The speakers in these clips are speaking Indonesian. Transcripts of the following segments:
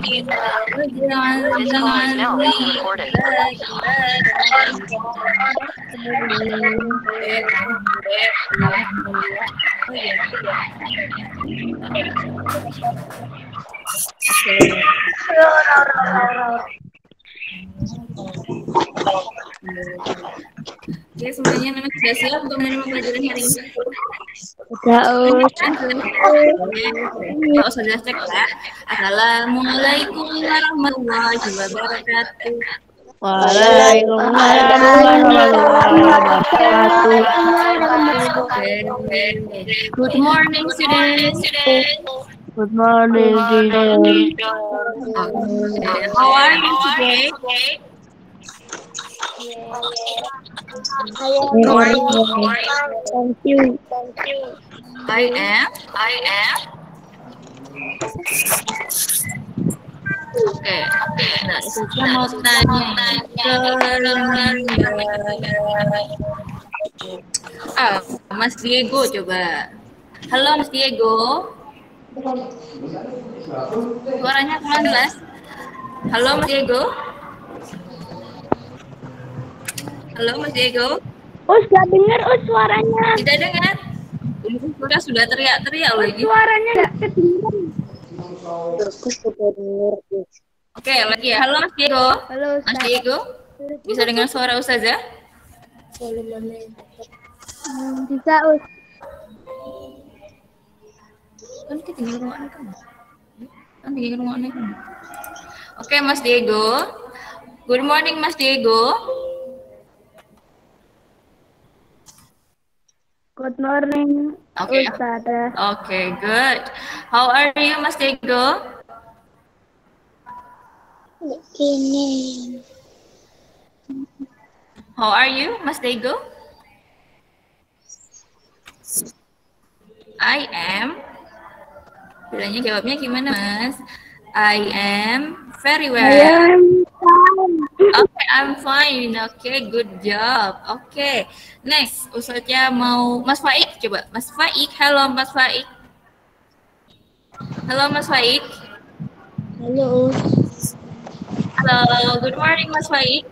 Oke, semuanya memang sudah siap untuk menerima pelajaran hari ini? Sudah cek ya. Assalamualaikum warahmatullahi wabarakatuh. Waalaikumsalam warahmatullahi wabarakatuh. Good morning, students. Good morning, teacher. How are you today? How are you? Thank you. I am. Oke. Nah, saya mau tanya ke Mas Diego coba. Halo Mas Diego. Suaranya kurang jelas. Halo Mas Diego. Halo Mas Diego. Gak dengar suaranya. Tidak dengar. Sudah teriak-teriak lagi. Suaranya gak kedengaran. Oke, lagi ya. Halo Mas Diego. Halo, Mas Diego. Bisa dengar suara Ustazah? Bisa, Us. Kan tinggal ruangan kan. Oke, Mas Diego. Good morning, Mas Diego. Good morning, Ustazah. Okay, good. How are you, Mas Diego? How are you, Mas Diego? I am. Bilangnya jawabnya gimana, Mas? I am very well. I am fine. Okay, I'm fine. Okay, good job. Okay, next, Ustazah mau Mas Faik coba. Mas Faik, halo Mas Faik. Halo Mas Faik. Halo. Halo, good morning Mas Faik.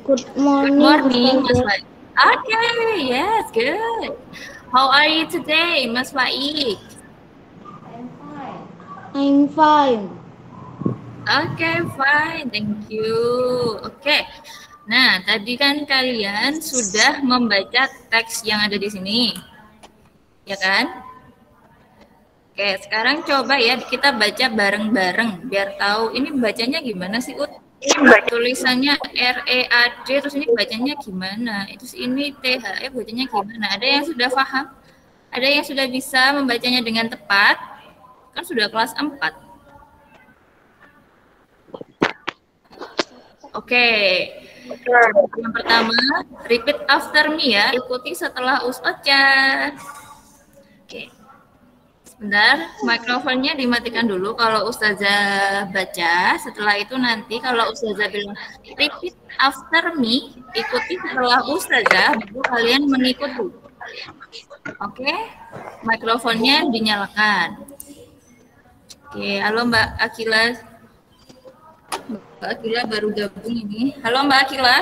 Good morning, Mas Faik. Okay, yes, good. How are you today, Mas Faik? I'm fine. Okay, fine. Thank you. Okay. Nah, tadi kan kalian sudah membaca teks yang ada di sini. Ya kan? Oke, sekarang coba ya kita baca bareng-bareng biar tahu ini bacanya gimana sih, Ut? Tulisannya READ, terus ini bacanya gimana? Terus ini THE bacanya gimana? Ada yang sudah paham? Ada yang sudah bisa membacanya dengan tepat? Kan sudah kelas 4. Oke. Yang pertama, repeat after me ya. Ikuti setelah Ustazah. Oke. Sebentar, mikrofonnya dimatikan dulu kalau Ustazah baca. Setelah itu nanti kalau Ustazah bilang repeat after me, ikuti setelah Ustazah, baru kalian mengikuti. Oke, mikrofonnya dinyalakan. Oke, halo Mbak Akila. Mbak Akila baru gabung ini. Halo Mbak Akila.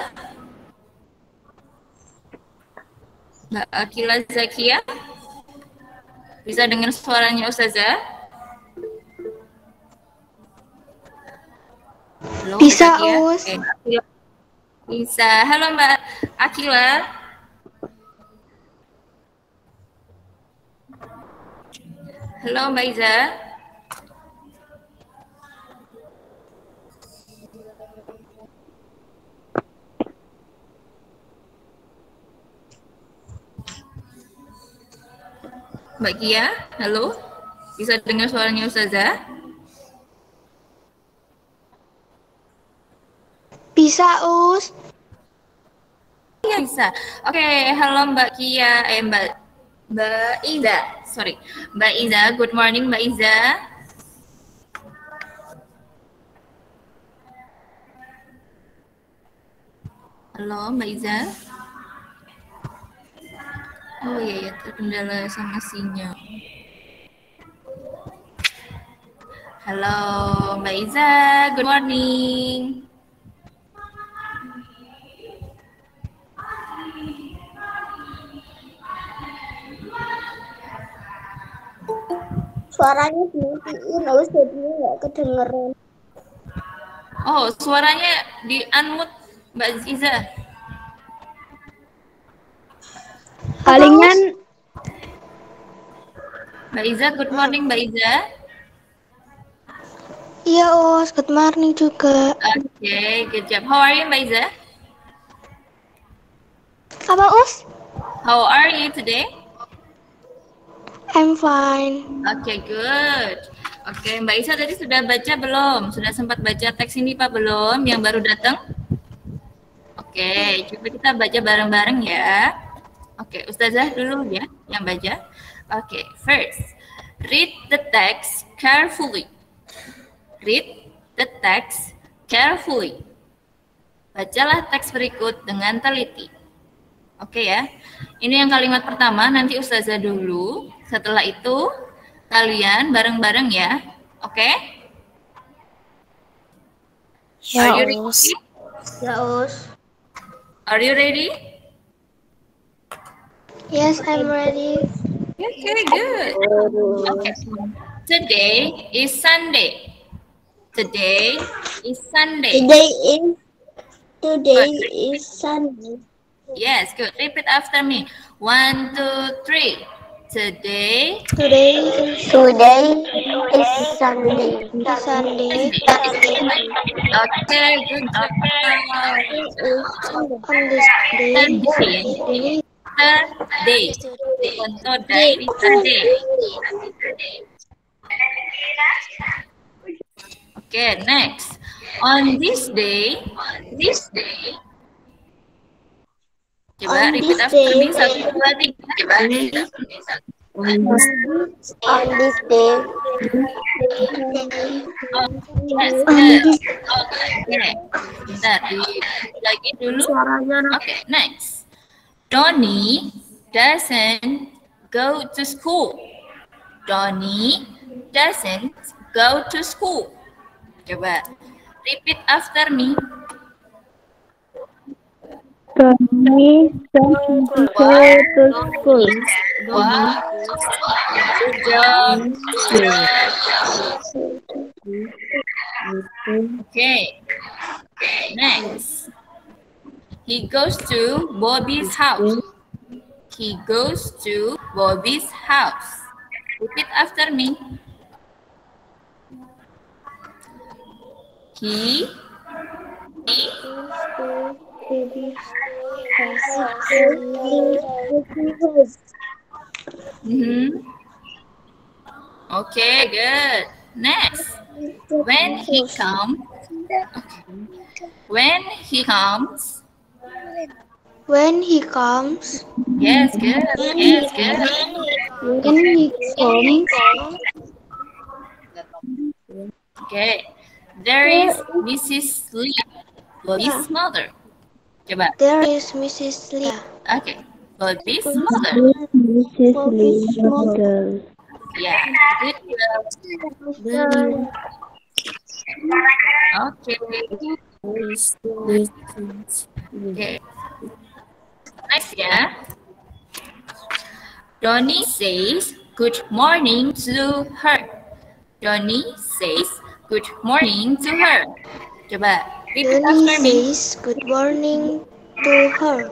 Mbak Akila Zakia. Bisa dengar suaranya Ustazah? Halo, Bisa, Us. Bisa. Halo, Mbak Akila. Halo, Mbak Iza. Mbak Kia, halo. Bisa dengar suaranya Ustazah? Bisa, Us. Iya, bisa. Oke, halo Mbak Kia, Mbak Iza. Sorry. Mbak Iza, good morning Mbak Iza. Halo Mbak Iza. Oh iya, ya terkendala sama sinyal. Halo Mbak Iza, good morning. Suaranya dimatiin, Us, jadinya nggak kedengeran. Oh, suaranya di unmute Mbak Iza. Palingan Mbak Iza, good morning Mbak Iza. iya, Us, good morning juga. Okay, good job. How are you Mbak Iza? Apa, Us? How are you today? I'm fine. Okay, good. Oke, Mbak Isa tadi sudah baca belum? Sudah sempat baca teks ini Pak belum? Yang baru datang? Oke, coba kita baca bareng-bareng ya. Oke, Ustazah dulu ya yang baca. Oke, first, read the text carefully. Read the text carefully. Bacalah teks berikut dengan teliti. Oke ya. Ini yang kalimat pertama, nanti Ustazah dulu. Setelah itu kalian bareng-bareng ya. Oke? Ya, Are you ready? Us. Ya, Us. Are you ready? Yes, I'm ready. Okay, good. Okay. Today is Sunday. Today is Sunday. Today is Sunday. Yes, good. Repeat after me. 1, 2, 3. Today Today is Sunday. Okay, good job. Saturday. Contoh dari Sunday. Okay, next. On this day. Coba repeat after me. 1, 2, 3. Coba. On this day. Oh, yes, good. Okay. Bentar, lagi dulu. Okay, next. Donnie doesn't go to school. Donnie doesn't go to school. Coba repeat after me. Donnie doesn't go to school. Wow. Good job. Okay. Next. He goes to Bobby's house. He goes to Bobby's house. Repeat after me. He Okay, good. Next. When he comes. When he comes. When Yes, good. Yes, good. he comes. Okay. There is Mrs. Lee, Bobby's mother. Coba. There is Mrs. Lee. Okay. Bobby's mother. Bobby's mother. Yeah. Good job. Okay. Okay. Next ya. Donnie says good morning to her. Donnie says good morning to her. Coba repeat after me. Donnie says good morning to her.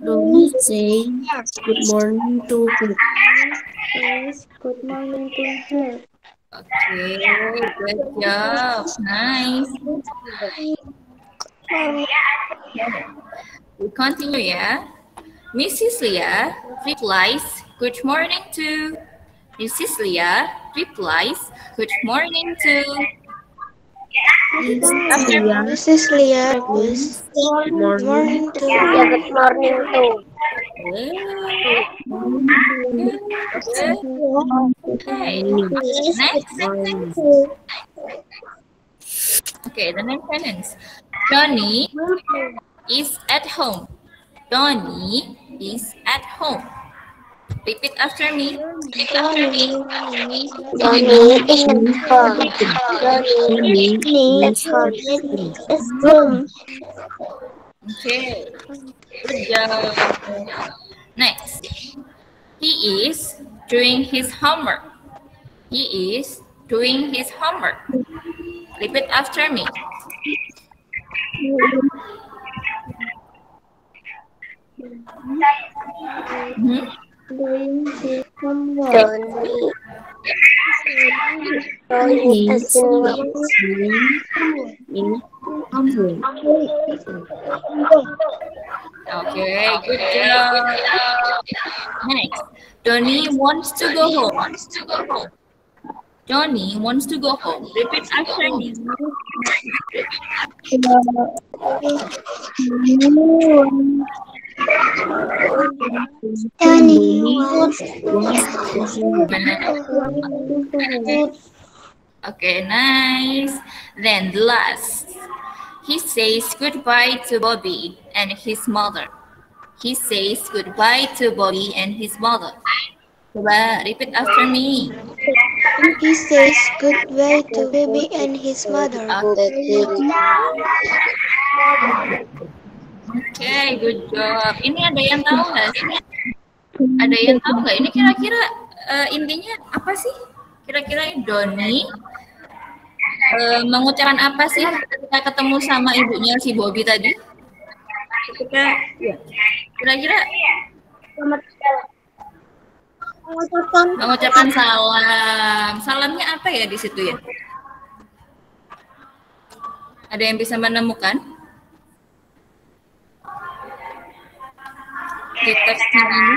Donnie say good morning to her. Good morning to her. Okay, good job. Nice. We continue ya. Mrs. Leah replies good morning to. Mrs. Leah replies good morning to. Mrs. Leah replies good morning to. Good morning to. Okay. Next. Okay, the next sentence. Donnie is at home. Donnie is at home. Repeat after me. Johnny is home. Johnny is home. Is home. Okay, good job. Next, he is doing his homework. He is doing his homework. Repeat after me. Doing his homework. Johnny is doing homework. Okay, good job. Next, Donnie wants to go home. Johnny wants to go home. Repeat after me. Johnny wants Okay, nice. Then the last. He says goodbye to Bobby and his mother. He says goodbye to Bobby and his mother. Coba repeat after me. He says goodbye to baby and his mother. Okay, good job. Ini ada yang tahu nggak sih? Ada yang tahu nggak? Ini kira-kira intinya apa sih? Kira-kira Donnie mengucapkan apa sih ketika ketemu sama ibunya si Bobby tadi? Kira-kira mengucapkan salam. Salamnya apa ya di situ ya? Ada yang bisa menemukan? Di teksnya ini.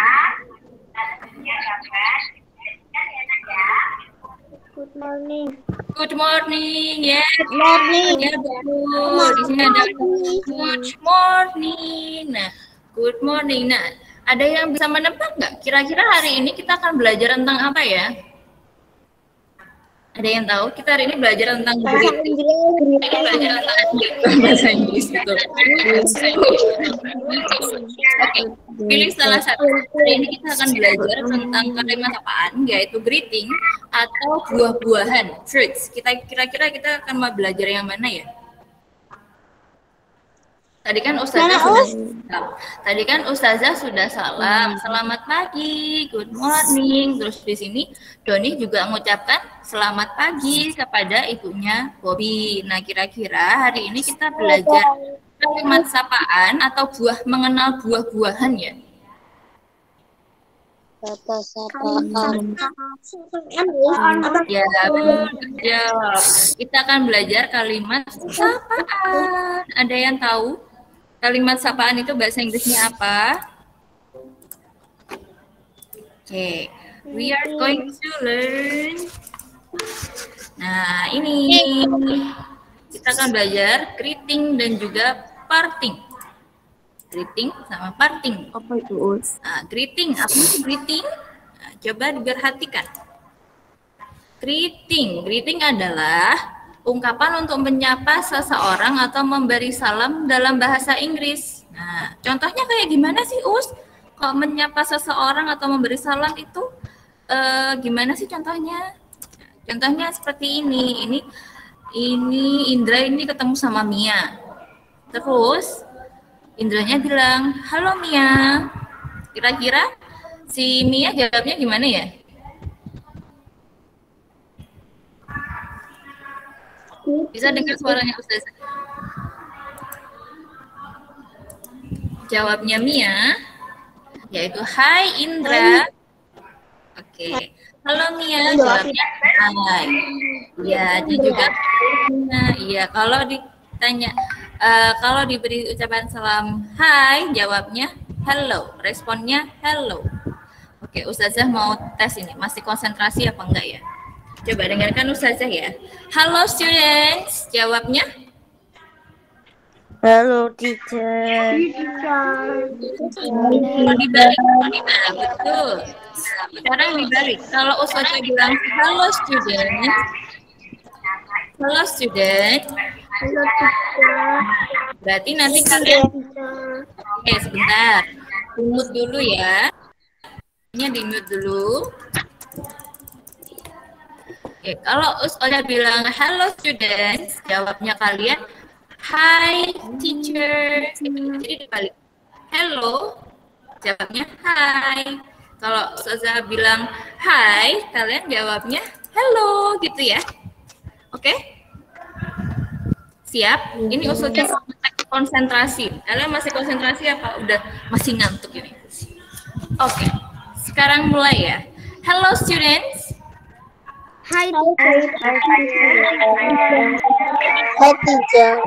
Good morning. Good morning, ya. Good morning. Ya betul. Di sini ada good morning. Nah, good morning. Nah, ada yang bisa menebak nggak? Kira-kira hari ini kita akan belajar tentang apa ya? Ada yang tahu? Kita hari ini belajar tentang greeting. Kita belajar tentang bahasa Inggris gitu. Oke, pilih salah satu. Hari ini kita akan belajar tentang kalimat apaan, yaitu greeting atau buah-buahan, fruits. Kira-kira kita akan mau belajar yang mana ya? Tadi kan Ustazah sudah salam, selamat pagi, good morning. Terus di sini Doni juga mengucapkan selamat pagi kepada ibunya Bobby. Nah, kira-kira hari ini kita belajar kalimat sapaan atau mengenal buah-buahan ya? Ya, betul. Kita akan belajar kalimat sapaan. Ada yang tahu? Kalimat sapaan itu bahasa Inggrisnya apa? Oke, we are going to learn. Nah, ini kita akan belajar greeting dan juga parting. Greeting sama parting. Apa itu, Us? Nah, greeting, apa itu greeting? Nah, coba diperhatikan. Greeting adalah ungkapan untuk menyapa seseorang atau memberi salam dalam bahasa Inggris. Nah, contohnya kayak gimana sih, Us? Kalau menyapa seseorang atau memberi salam itu gimana sih contohnya? Contohnya seperti ini. Ini Indra ini ketemu sama Mia. Terus Indranya bilang, "Halo Mia." Kira-kira si Mia jawabnya gimana ya? Bisa dengar suaranya Ustaz? Jawabnya Mia, yaitu Hai Indra. Oke. Halo Mia, jawabnya Hai. Ya, dia juga. Iya, kalau ditanya, kalau diberi ucapan salam Hai, jawabnya Hello. Responnya Hello. Oke, Ustazah mau tes ini. Masih konsentrasi apa enggak ya? Coba dengarkan Ustazah ya. Halo students, jawabnya? Hello teacher. Dibalik. Nah, betul. Sekarang dibalik. Kalau Ustazah bilang halo students. Halo student. Hello teacher. Berarti nanti kalian. Oke, sebentar. Tunggu dulu ya. Ini di mute dulu. Oke, kalau Ustazah bilang hello students, jawabnya kalian hi teacher. Jadi dibalik. Hello, jawabnya hi. Kalau Ustazah bilang hi, kalian jawabnya hello gitu ya. Oke? Siap? Ini Ustazah konsentrasi. Kalian masih konsentrasi apa udah masih ngantuk ini? Oke. Sekarang mulai ya. Hello students. Hi teacher. Hi teacher.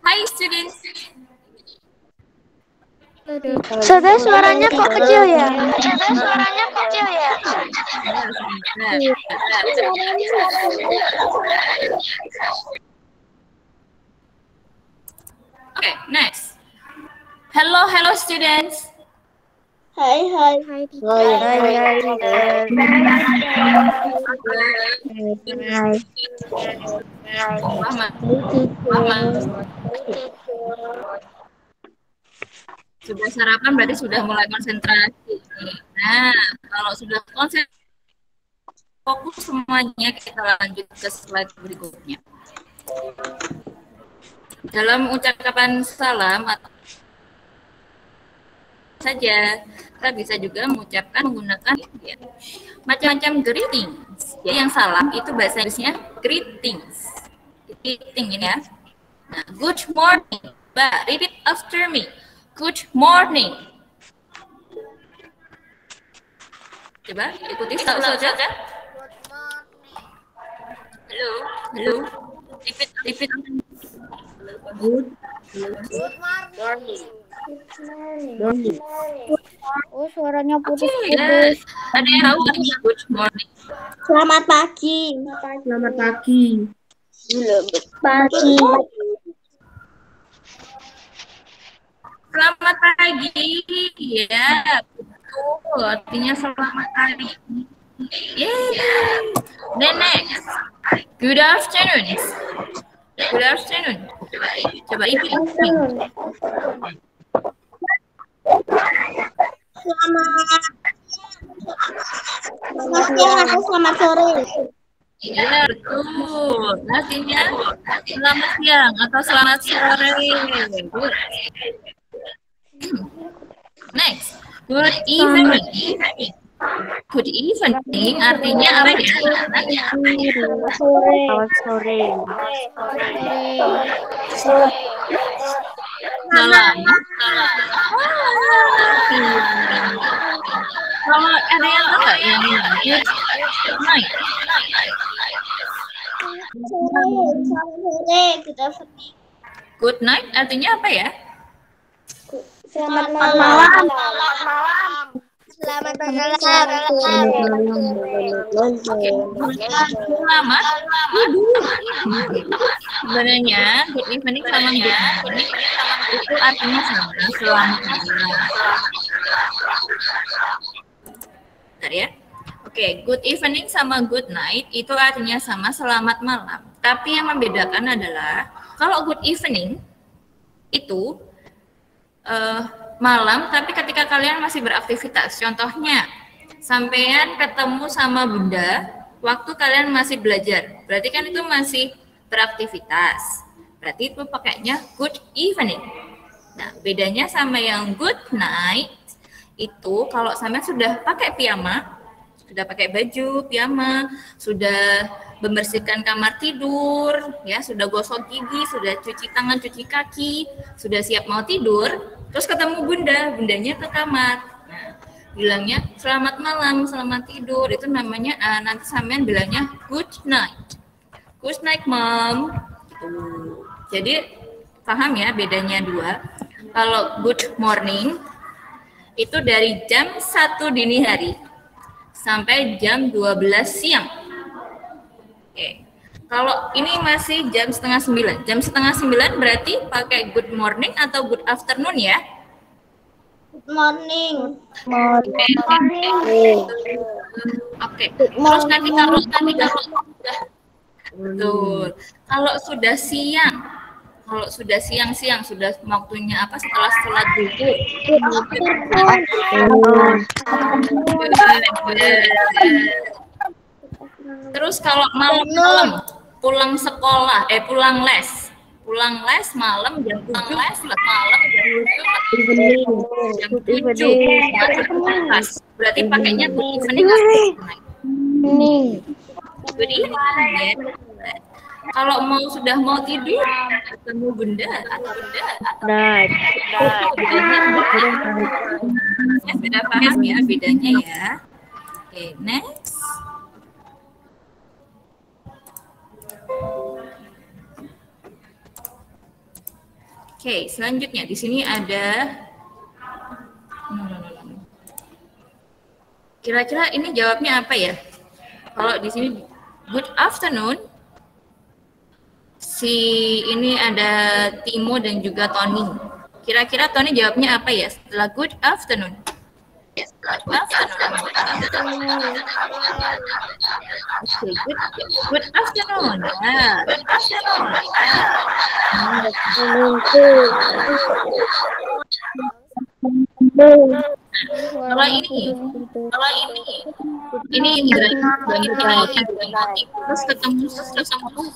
Hi students. Saudara suaranya kok kecil ya? Okay, next. Hello students. Hai. Mama. Sudah sarapan berarti sudah mulai konsentrasi. Nah, kalau sudah konsentrasi fokus semuanya, kita lanjut ke slide berikutnya. Dalam ucapan salam atau saja, kita bisa juga mengucapkan menggunakan ya, macam-macam greetings. Ya, yang salam itu bahasa Inggrisnya greetings. Greeting ini ya. Nah, good morning. Mbak, repeat after me. Good morning. Coba ikuti saja. Halo. Repeat. Good morning. Oh, suaranya putus. Yes. Ada yang tahu artinya good morning? Selamat pagi. Selamat pagi. Selamat pagi. Ya, betul. Artinya selamat pagi. Yeah. Then next. Good afternoon. Coba repeat. Selamat siang atau selamat sore. Iya, betul. Artinya selamat siang atau selamat sore. Good. Next, good evening. Good evening artinya apa ya? Selamat sore. Selamat. Kalau ada yang tahu nggak yang ini? Good night. Sore. Good night artinya apa ya? Selamat malam. Selamat malam. Selamat. Sebenarnya good evening sama good night itu artinya sama. Selamat malam. Bentar ya. Oke, good evening sama good night itu artinya sama, selamat malam. Tapi yang membedakan adalah kalau good evening itu malam, tapi ketika kalian masih beraktivitas. Contohnya, sampean ketemu sama bunda waktu kalian masih belajar. Berarti kan itu masih beraktivitas. Berarti itu pakainya good evening. Nah, bedanya sama yang good night itu kalau sampean sudah pakai piyama, sudah pakai baju piyama, sudah membersihkan kamar tidur, ya, sudah gosok gigi, sudah cuci tangan, cuci kaki, sudah siap mau tidur, terus ketemu bundanya ke kamar. Nah, bilangnya selamat malam, selamat tidur, itu namanya nanti sampean bilangnya good night. Good night, mom. Jadi paham ya bedanya dua. Kalau good morning itu dari jam 1 dini hari sampai jam 12 siang. Oke. Kalau ini masih jam setengah 9. Jam setengah 9 berarti pakai good morning atau good afternoon ya? Good morning. Oke. Terus nanti kalau sudah betul. Kalau sudah siang Kalau sudah siang-siang, sudah waktunya apa setelah sholat zuhur. Terus kalau malam-malam pulang sekolah, pulang les malam jam 7 jam 7 berarti pakainya good evening good evening ya. Kalau sudah mau tidur ketemu bunda atau Night. sudah paham ya bedanya ya. Oke, next. Oke, selanjutnya di sini ada kira-kira ini jawabnya apa ya? Kalau di sini good afternoon, si ini ada Timo dan juga Tony. Kira-kira Tony jawabnya apa ya setelah good afternoon? Okay, good afternoon. Kalau ini terus ketemu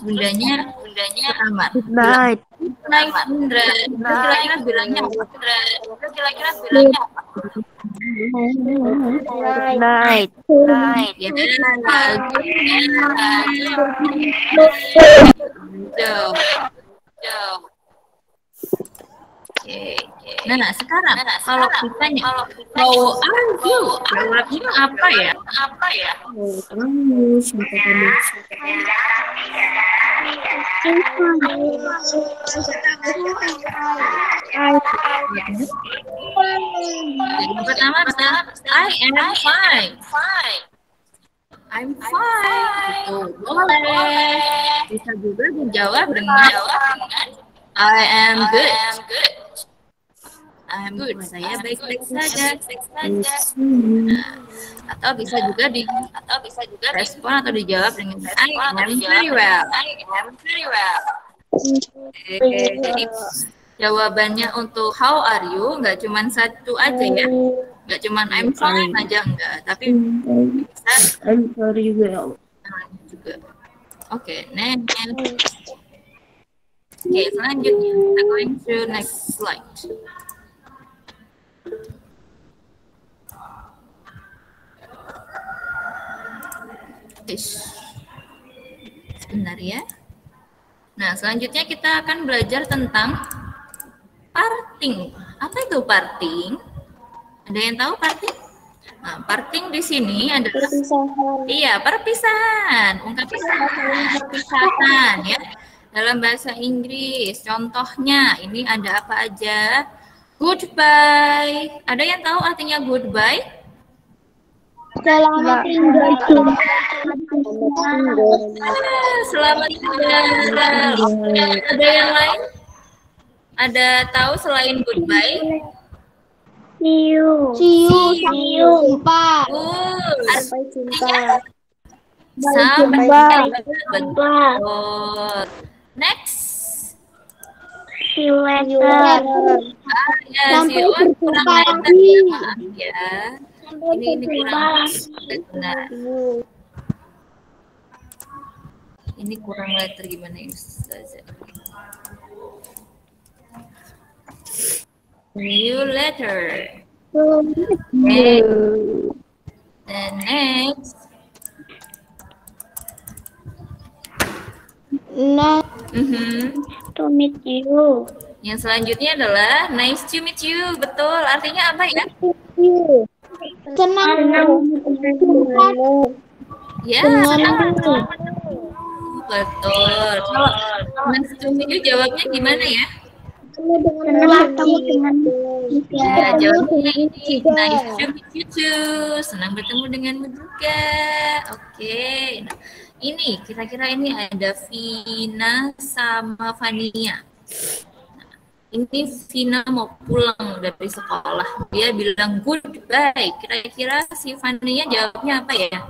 bundanya ke kamar. Night. Night Indra. Kira-kira bilangnya Night. ya. Nah, sekarang kalau ditanya how are you? Jawabnya apa ya? Yang pertama I am fine. I'm fine. Itu boleh. Bisa juga dijawab dengan I am good. I'm good. Saya baik-baik saja. Atau bisa juga respon atau dijawab dengan I am very well. Jadi jawabannya untuk how are you nggak cuma satu aja ya, nggak cuma I'm fine aja enggak, tapi bisa I'm very well. juga. Oke, next. Oke, selanjutnya kita going to next slide. Sebentar ya. Nah, selanjutnya kita akan belajar tentang parting. Apa itu parting? Ada yang tahu parting? Nah, parting di sini adalah perpisahan. Ungkapan perpisahan ya. Dalam bahasa Inggris, contohnya ini ada apa aja? Goodbye. Ada yang tahu artinya goodbye? Selamat tinggal. Selamat tinggal. Ada yang lain? Ada tahu selain goodbye? See you. Jumpa. Sampai jumpa. Betul. Next. See you later. Sampai jumpa lagi. Ya. Ini kurang benar. Ini kurang letter gimana ini? See you later. Okay. Then next. To meet you. Yang selanjutnya adalah nice to meet you. Betul. Artinya apa ya? Senang. Ya, senang. Betul. Kalau nice to meet you jawabnya gimana ya? Bertemu dengan Ya, jawabnya ini nice to meet you too. Senang bertemu denganmu juga. Oke. Nah, ini kira-kira ini ada Vina sama Fania. Nah, ini Vina mau pulang dari sekolah. Dia bilang goodbye. Kira-kira si Fania jawabnya apa ya?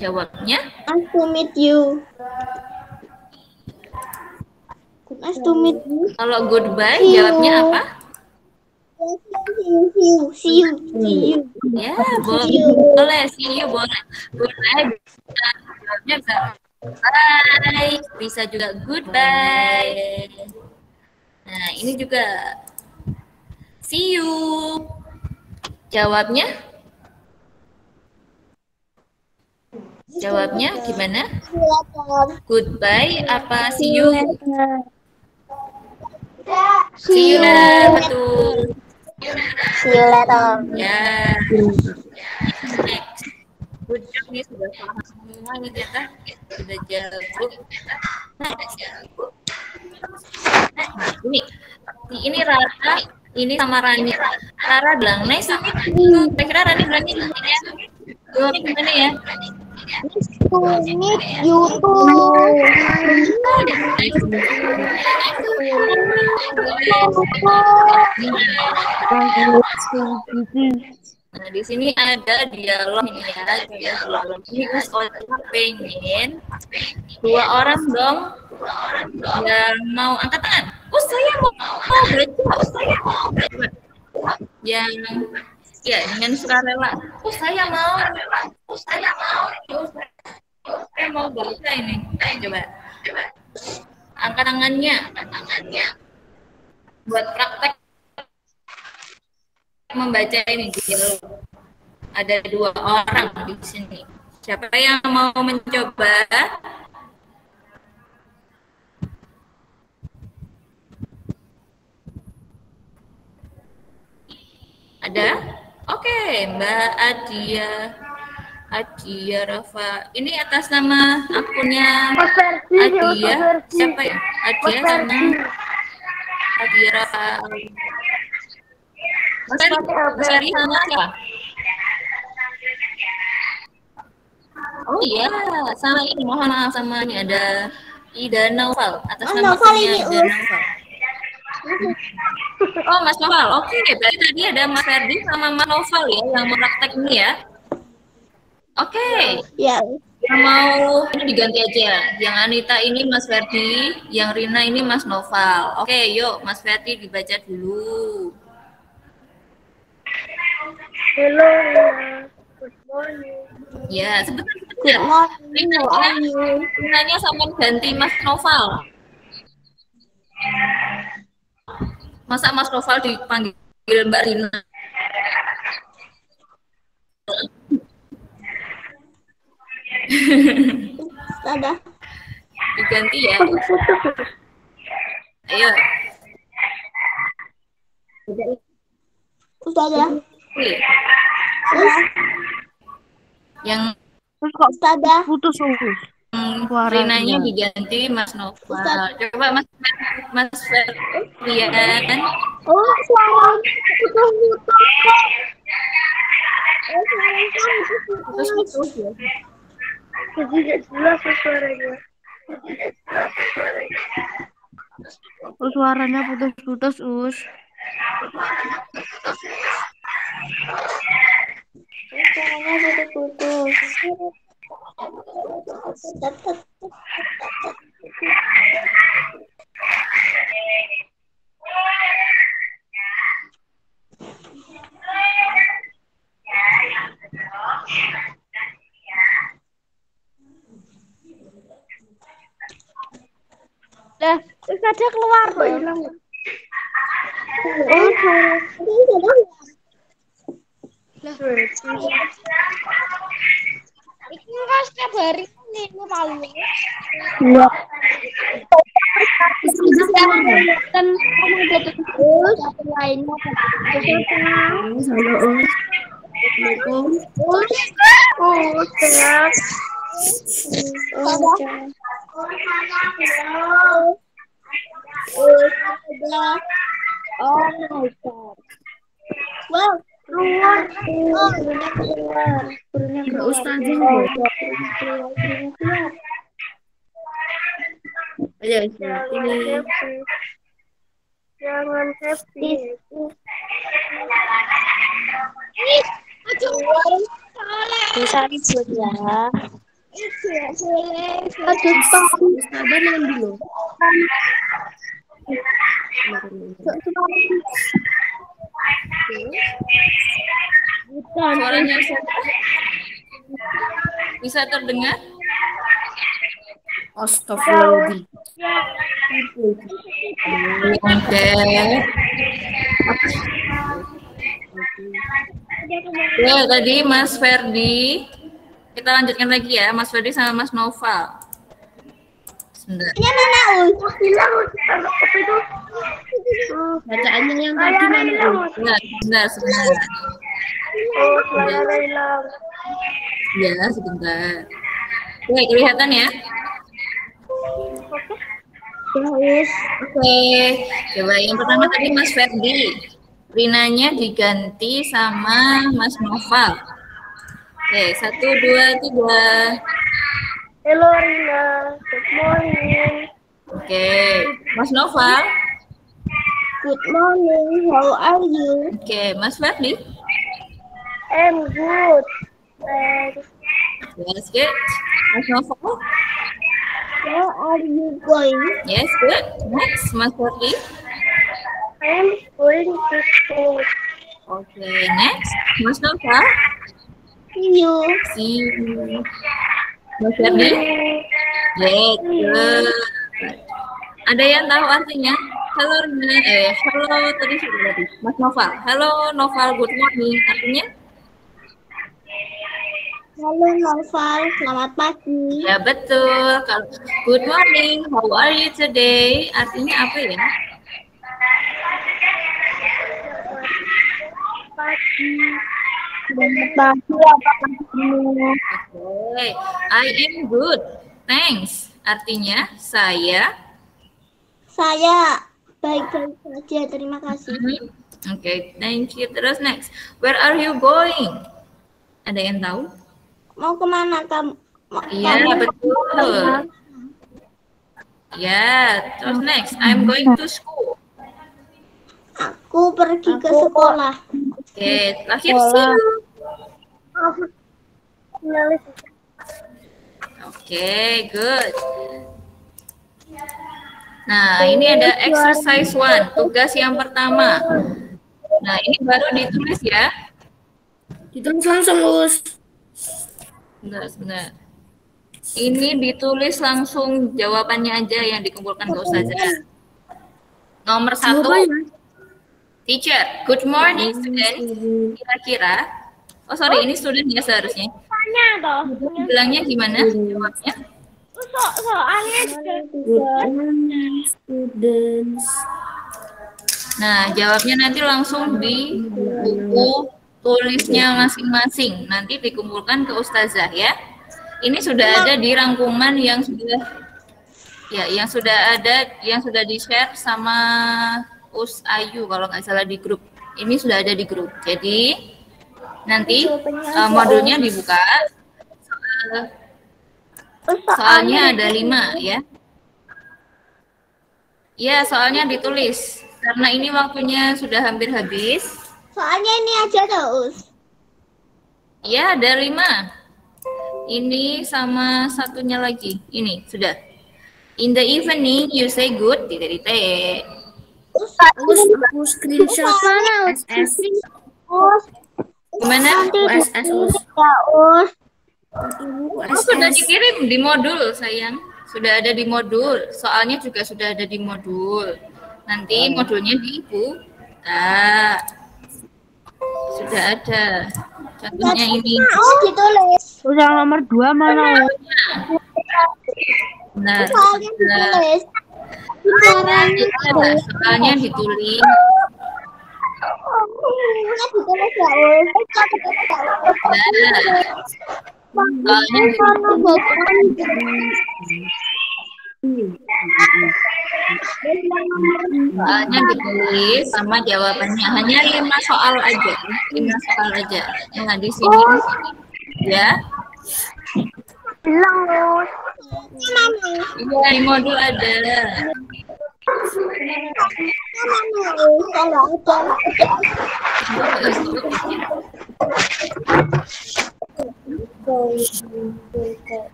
Jawabnya nice to meet you. Nice to meet you. Kalau goodbye See you. jawabnya apa? See you. Ya, boleh. See you boleh. Goodbye jawabnya bisa bye, bisa juga goodbye. Nah, ini juga see you. Jawabnya gimana? Goodbye apa see you? See you later, betul. See you later. Ya. Next. Good job nih, sudah paham semua nih kita. Sudah jago. Ini Rara, ini sama Rani. Rara bilang, nice to meet you. Kira-kira Rani bilangnya gimana ya? Gimana ya? Meet you Nah, di sini ada dialog ini ya. Ini pengen dua orang dong yang mau angkat tangan. Saya mau baca. Yang ya dengan sukarela. Saya mau baca ini. Coba. Angkat tangannya. Buat praktek membaca ini dialog. Ada dua orang di sini. Siapa yang mau mencoba? Ada? Oke, Mbak Adia Rafa. Ini atas nama akunnya Adia. Siapa ya? Adia sama Adia Rafa. Mas Ferry sama siapa? Oh iya, sama ini. Mohon maaf sama ini ada Ida Naufal. Atas nama akunnya Ida Naufal. Oh, Mas Noval. Oke, berarti tadi ada Mas Ferdi sama Mas Noval ya yang mau praktek ini ya. Oke. Ya. Yang mau ini diganti aja. Yang Anita ini Mas Ferdi, yang Rina ini Mas Noval. Oke, yuk Mas Ferdi dibaca dulu. Hello, good morning. Ya, sebentar. Good morning. Rinanya sama ganti Mas Noval. Masa Mas Noval dipanggil Mbak Rina? Ada. Diganti ya. Ayo. Udah ada. Yang Ada. Putus. Rinanya diganti Mas Noval. Coba Mas Ferdian. Oh, suara Putus ya. Jadi tidak jelas suaranya. Suaranya putus-putus, Us. Suaranya putus. Lah, terus ada keluar kok hilang. Iki kan setiap hari nih paling. Iya. Kan terus lainnya Halo, Assalamualaikum. Oh my god. Wow, keluar. Ada Ustazah. Ayo, ini. Jangan happy. Bisa dibuat ya. Ustazah main dulu. Suaranya bisa terdengar? Astagfirullahaladzim. Oke. Ya, tadi Mas Ferdi. Kita lanjutkan lagi ya, Mas Ferdi sama Mas Noval. Sebentar. Ini mana Us? Bacaannya yang tadi mana? Sebentar. Oh, suaranya hilang. Ya, sebentar. Oke, kelihatan ya? Ya, Us. Oke, coba yang pertama tadi Mas Ferdi. Rinanya diganti sama Mas Noval. Oke, 1, 2, 3. Hello Rina, good morning. Oke, Mas Noval. Good morning, how are you? Oke, Mas Ferdi. I'm good. Yes, good. Mas Noval. Where are you going? Yes, good. Next, Mas Ferdi. I'm going to school. Oke, next, Mas Noval. See you. See you. Mas Ferdi. Yes, good. Ada yang tahu artinya? Halo, halo tadi sudah tadi. Mas Noval. Halo Noval, good morning. Artinya? Halo Noval, selamat pagi. Ya betul. Kalau good morning, how are you today? Artinya apa ya? Pagi. Selamat pagi, apa kabarmu? Oke, I am good. Thanks. Artinya saya baik-baik saja, terima kasih. Oke, thank you. Terus next, where are you going? Ada yang tahu? Mau kemana kamu? Iya, betul. Ya, terus next, I'm going to school. Aku pergi ke sekolah. Oke, terakhir see you. Oke, good. Nah, ini ada exercise 1, tugas yang pertama. Nah, ini baru ditulis ya. Ditulis langsung, Us. Sebentar. Ini ditulis langsung jawabannya aja yang dikumpulkan ke Ustazah. Nomor 1, teacher, good morning student. Kira-kira, oh sorry, ini student ya seharusnya. Tanya toh. Bilangnya gimana jawabnya? Soalnya Students. Nah, jawabnya nanti langsung di buku tulisnya masing-masing. Nanti dikumpulkan ke Ustazah ya. Ini sudah ada di rangkuman yang sudah yang sudah di-share sama Us Ayu kalau nggak salah di grup. Ini sudah ada di grup. Jadi nanti modulnya dibuka. Soalnya ada 5 ya. Ya, soalnya ditulis. Karena ini waktunya sudah hampir habis. Soalnya ini aja Us. Ya, ada 5. Ini sama satunya lagi. Ini sudah. In the evening you say good. Titik-titik. Aku screenshot SS. Gimana? USS, Us. Oh, sudah dikirim di modul, sayang. Sudah ada di modul. Soalnya juga sudah ada di modul. Nanti modulnya dibuka. Sudah ada. Contohnya ini. Ditulis. Udah nomor 2 mana? Nah, Soalnya ditulis. soalnya ditulis. Ditulis ya, Us. Soalnya ditulis sama jawabannya hanya 5 soal aja. 5 soal aja. Nah, di sini ya. Bilang Us. Iya, di modul ada.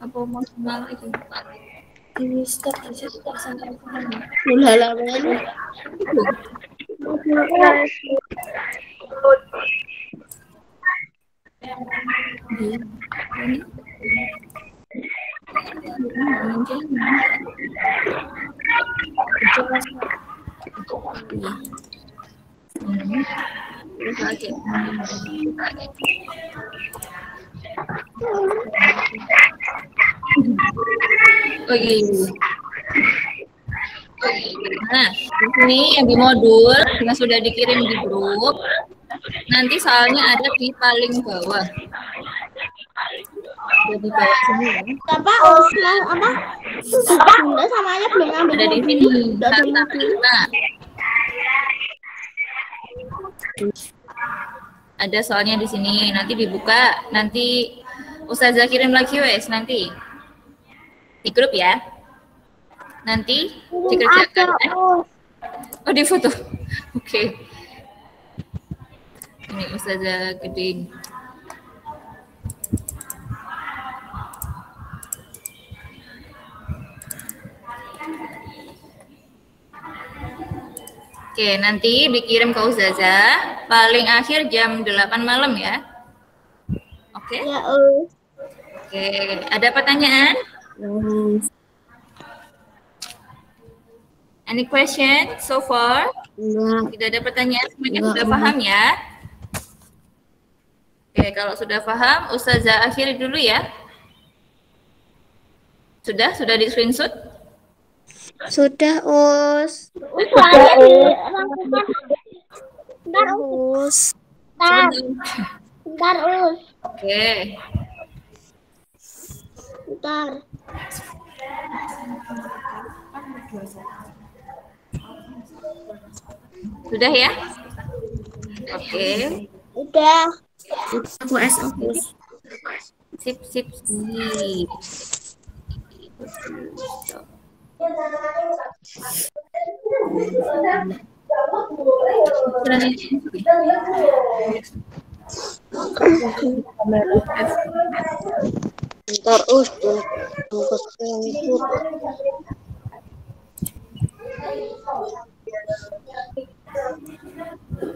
Apa mau kenal itu? Di stop di situ sampai halaman. Oke. Nah, di sini yang di modul yang sudah dikirim di grup, nanti soalnya ada di paling bawah. Di bawah sini ya. Apa? Apa? Bunda sama ayah belum ngambil. Ada di sini. Nah, ada soalnya di sini. Nanti dibuka. Nanti Ustazah kirim lagi wes nanti di grup ya. Nanti dikerjakan. Oh, di foto. Oke. Ini Ustazah gede. Oke, nanti dikirim ke Ustazah paling akhir jam 8 malam ya. Oke? Ya, Oke, ada pertanyaan? Any question so far? Tidak ada pertanyaan, semuanya sudah paham ya? Oke, kalau sudah paham, Ustazah akhiri dulu ya. Sudah? Sudah di screenshot? Sudah, Us. Bentar, Us. Bentar, Us. Oke. Bentar. Sudah ya? Oke. Udah. aku aku. Sip, sip, sip. Bentar, Us.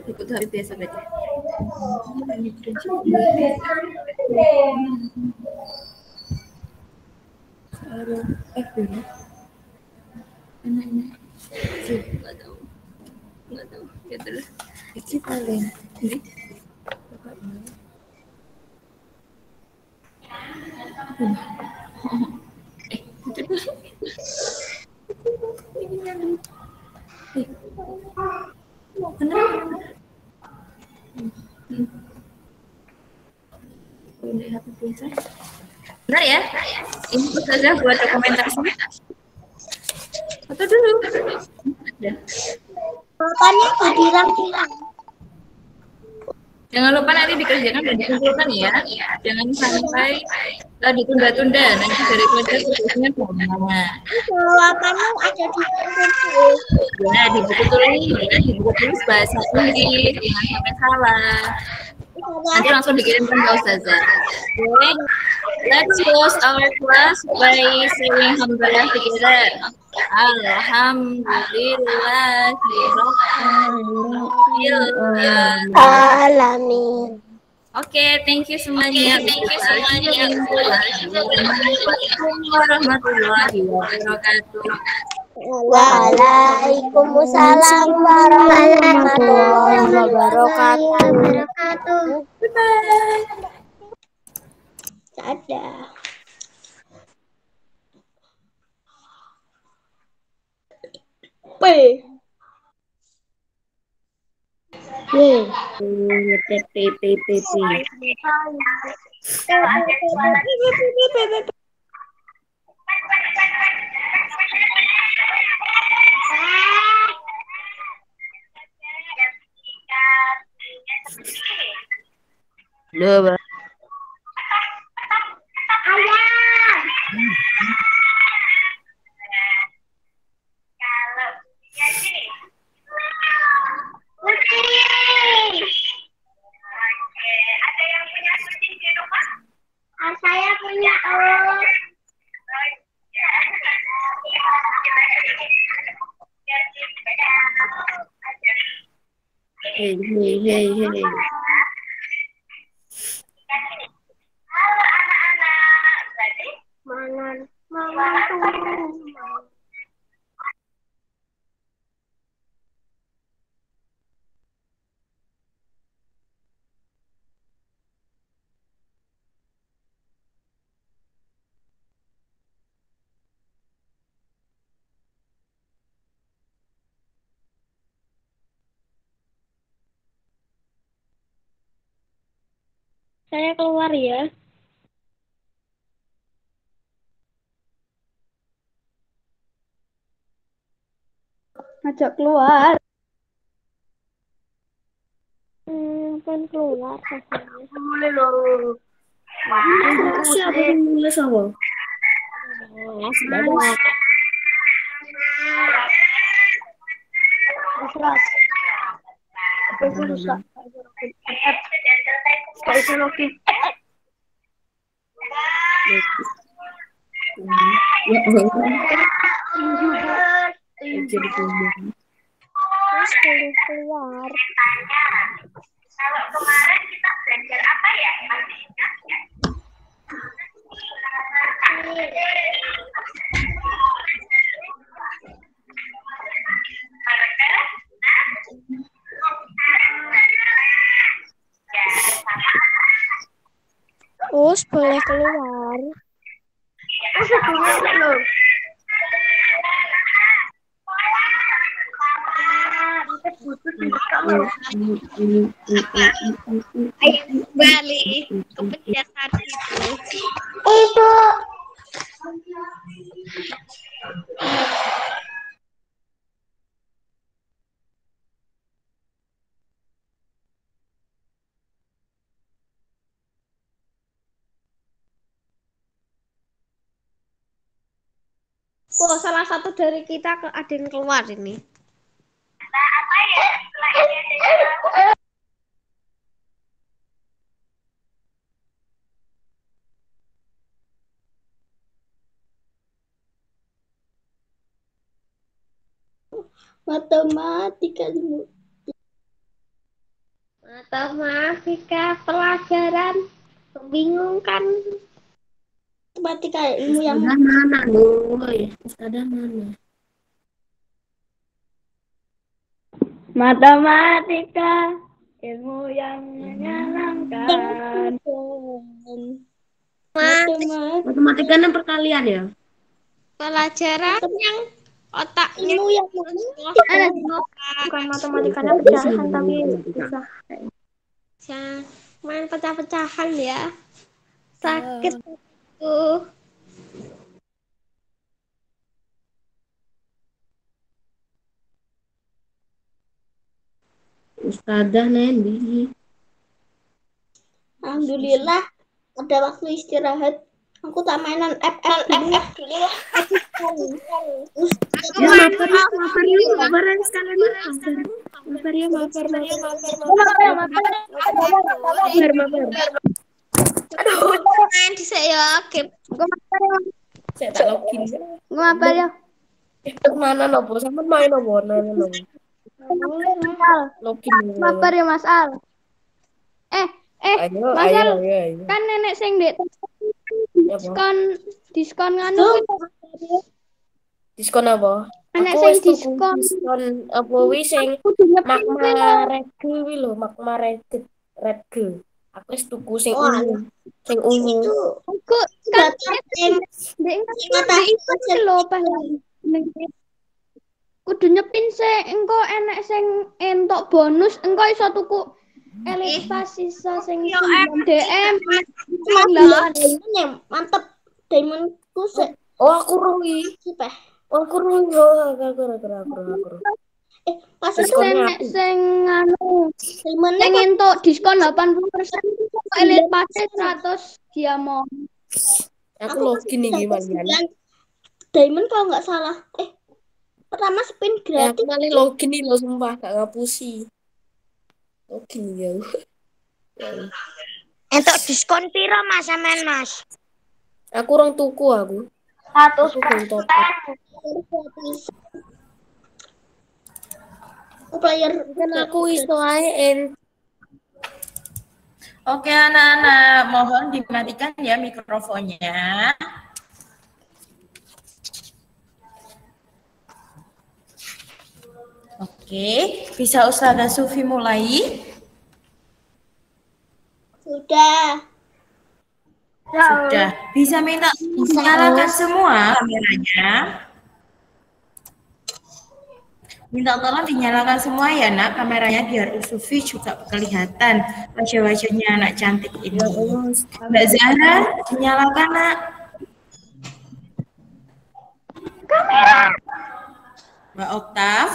Ikut hari biasa berarti. Nggak tahu. Ya terus. Ini paling. Ini. Benar ya? Ini Ustazah buat dokumentasi. Foto dulu. Makanya dibilang. Jangan lupa nanti dikerjakan dan dikumpulkan ya. Jangan sampai ditunda-tunda. Nanti daripada tugasnya sama. Jawabannya ada di buku. Ya, di buku tulis, di buku tulis bahasa Inggris, jangan sampai salah. Nanti langsung dikirimkan ke Ustazah. Okay. Let's close our class by saying alhamdulillah together. Alhamdulillah. Alamin. Oke, thank you semuanya. Assalamualaikum warahmatullahi wabarakatuh. Waalaikumsalam warahmatullahi wabarakatuh. Bye. Dadah. P. Saya punya, Hey, hey, hey, hey. Halo anak-anak, jadi mangan turun. Saya keluar ya. Ajak keluar. Kan keluar. Boleh loh. Siapa yang nulis apa? Keras. Aku rusak. Gak bisa login. Ya Allah. Jadi Terus keluar. Kalau kemarin kita belajar apa ya? Masih ingat ya? Us boleh keluar. Ayo balik ke penjelasan itu. Itu. Oh, salah satu dari kita ada yang keluar ini. Nah, apa ya? Setelah ini ada yang tahu. Matematika pelajaran membingungkan. Matematika ilmu yang mana boy? Ada mana? matematika ilmu yang menyenangkan. Matematika dan perkalian ya? Pelajaran yang otaknya ilmu yang bukan matematikanya pecahan tapi bisa main pecah-pecahan ya. Sakit tuh. Ustazah Nendi. Alhamdulillah ada waktu istirahat. Aku tak mainan FF dulu ya. Ya maper yuk, maperan sekalian yuk. Maper yuk, maper. Aduh, main di saya game. Gue maper ya. Saya tak login. Gue maper ya. Mana nopo sama main nopo nana nopo. Login. Maper ya Mas Al. Ayo, Mas Al. ayo. Kan nenek sing dek diskon nganu. Diskon apa? Nenek Aku sing wis diskon apa wis sing Magma Redge wi lho, Magma Redge. Aku wis tuku sing ungu. Sing ungu. Kok kan ndek lho pas kudu nyepin sik engko enek sing entuk bonus engko iso tuku elit pas sisa sing DM. Mantep diamondku sik. Oh, aku rugi. Oh, aku rugi. Aku. Pas enek sing anu sing entuk diskon 80% elit pas 100 diamond. Aku login nih gimana? Diamond kalau nggak salah. Pertama spin Ya, gratis. aku malah login nih lo sumpah gak ngapusi. Login ya. Entuk diskon piro Mas sampean Mas? Aku orang tuku aku. 100%. Player Kan aku iso ae Oke anak-anak, mohon dimatikan ya mikrofonnya. Oke, bisa Ustazah Sufi mulai? sudah. Sudah. Bisa minta nyalakan semua kameranya? Minta tolong dinyalakan semua ya nak kameranya biar Sufi juga kelihatan wajah-wajahnya anak cantik ini. Mbak Zahra, dinyalakan nak. Kamera. Mbak Oktav.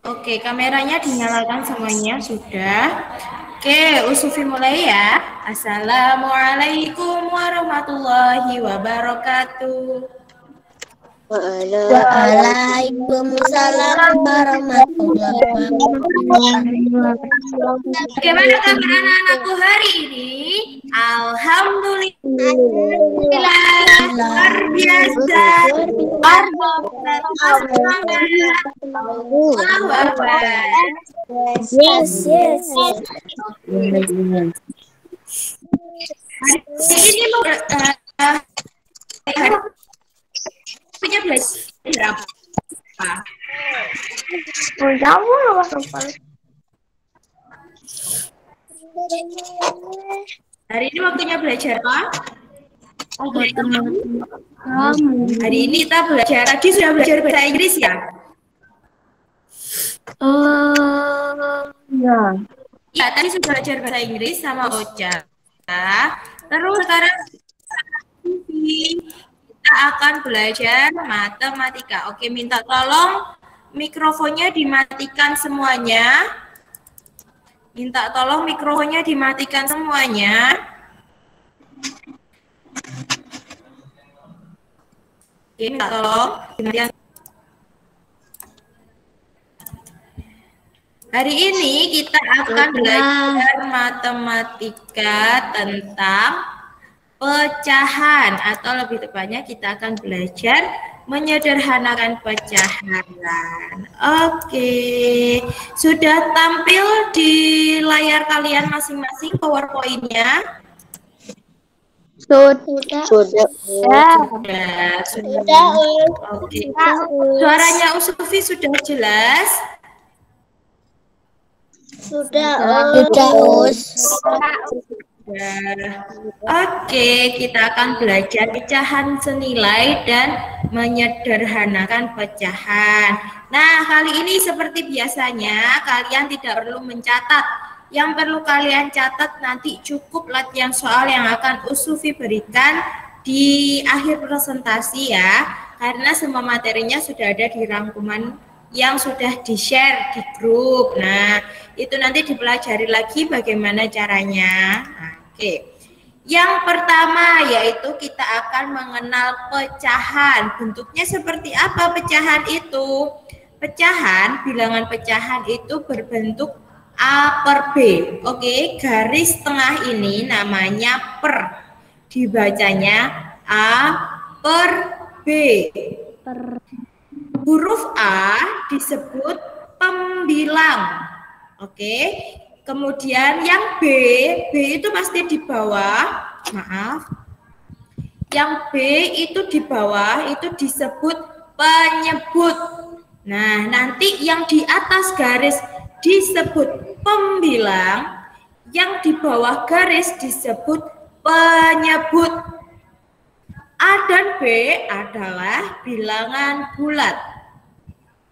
Oke, kameranya dinyalakan semuanya sudah. Oke, Sufi mulai ya. Assalamualaikum warahmatullahi wabarakatuh. Waalaikumsalam warahmatullahi wabarakatuh. Bagaimana kabar anak-anakku hari ini? Alhamdulillah, luar biasa. Yes. Ini punya belajar berapa? Hari ini waktunya belajar apa? Hari ini kita belajar, tadi sudah belajar bahasa Inggris ya? Ya, tadi sudah belajar bahasa Inggris sama Ocha. Terus sekarang kita akan belajar matematika. Oke, minta tolong mikrofonnya dimatikan semuanya. Minta tolong mikrofonnya dimatikan semuanya. Oke, minta tolong dimatikan. Hari ini kita akan belajar matematika tentang pecahan, atau lebih tepatnya kita akan belajar menyederhanakan pecahan. Oke, sudah tampil di layar kalian masing-masing PowerPoint-nya? Sudah. Oke. Suaranya Sufi sudah jelas? Sudah. Oke, kita akan belajar pecahan senilai dan menyederhanakan pecahan. Nah, kali ini seperti biasanya kalian tidak perlu mencatat. Yang perlu kalian catat nanti cukup latihan soal yang akan Sufi berikan di akhir presentasi ya. Karena semua materinya sudah ada di rangkuman yang sudah di-share di grup. Nah, itu nanti dipelajari lagi bagaimana caranya. Oke. Yang pertama yaitu kita akan mengenal pecahan. Bentuknya seperti apa pecahan itu? Pecahan, bilangan pecahan itu berbentuk A per B. Oke, garis tengah ini namanya per. Dibacanya A per B. Huruf A disebut pembilang. Oke. Kemudian yang B itu pasti di bawah. Maaf. Yang B itu di bawah itu disebut penyebut. Nah, nanti yang di atas garis disebut pembilang, yang di bawah garis disebut penyebut. A dan B adalah bilangan bulat.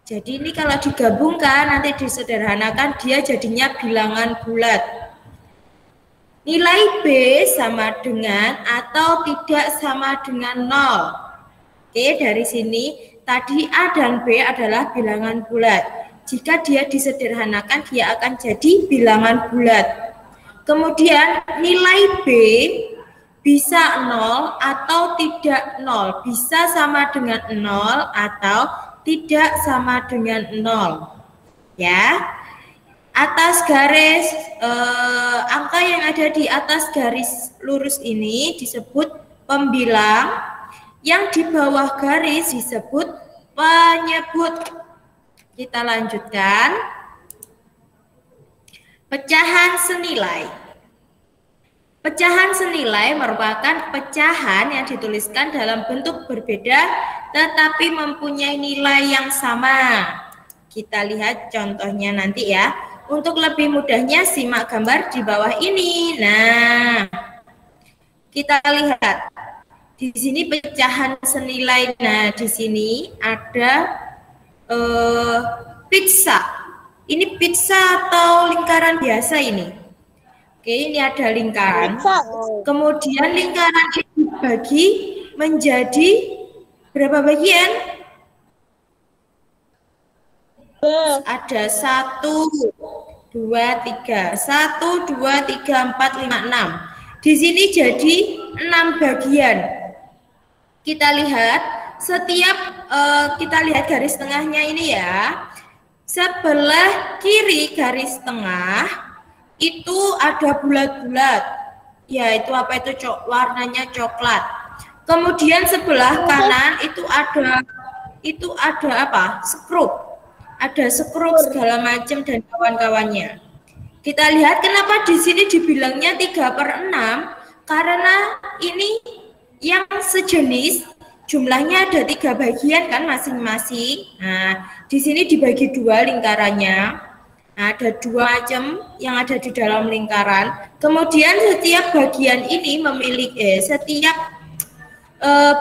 Jadi ini kalau digabungkan nanti disederhanakan dia jadinya bilangan bulat. Nilai B sama dengan atau tidak sama dengan 0. Oke, dari sini tadi A dan B adalah bilangan bulat. Jika dia disederhanakan dia akan jadi bilangan bulat. Kemudian nilai B bisa 0 atau tidak 0. Bisa sama dengan 0 atau tidak sama dengan 0. Ya. Atas garis angka yang ada di atas garis lurus ini disebut pembilang, yang di bawah garis disebut penyebut. Kita lanjutkan. Pecahan senilai. Pecahan senilai merupakan pecahan yang dituliskan dalam bentuk berbeda tetapi mempunyai nilai yang sama. Kita lihat contohnya nanti ya. Untuk lebih mudahnya simak gambar di bawah ini. Nah, kita lihat di sini pecahan senilai. Nah, di sini ada pizza. Ini pizza atau lingkaran biasa ini? Oke, ini ada lingkaran. Kemudian lingkaran ini dibagi menjadi berapa bagian? Ada 1, 2, 3. 1, 2, 3, 4, 5, 6. Di sini jadi 6 bagian. Kita lihat setiap kita lihat garis tengahnya ini ya. Sebelah kiri garis tengah itu ada bulat-bulat. Ya, itu apa itu? Warnanya coklat. Kemudian sebelah kanan itu ada apa? Skrup. Ada skrup segala macam dan kawan-kawannya. Kita lihat kenapa di sini dibilangnya 3/6 karena ini yang sejenis jumlahnya ada 3 bagian kan masing-masing. Nah, di sini dibagi 2 lingkarannya. Nah, ada 2 macam yang ada di dalam lingkaran. Kemudian setiap bagian ini memiliki setiap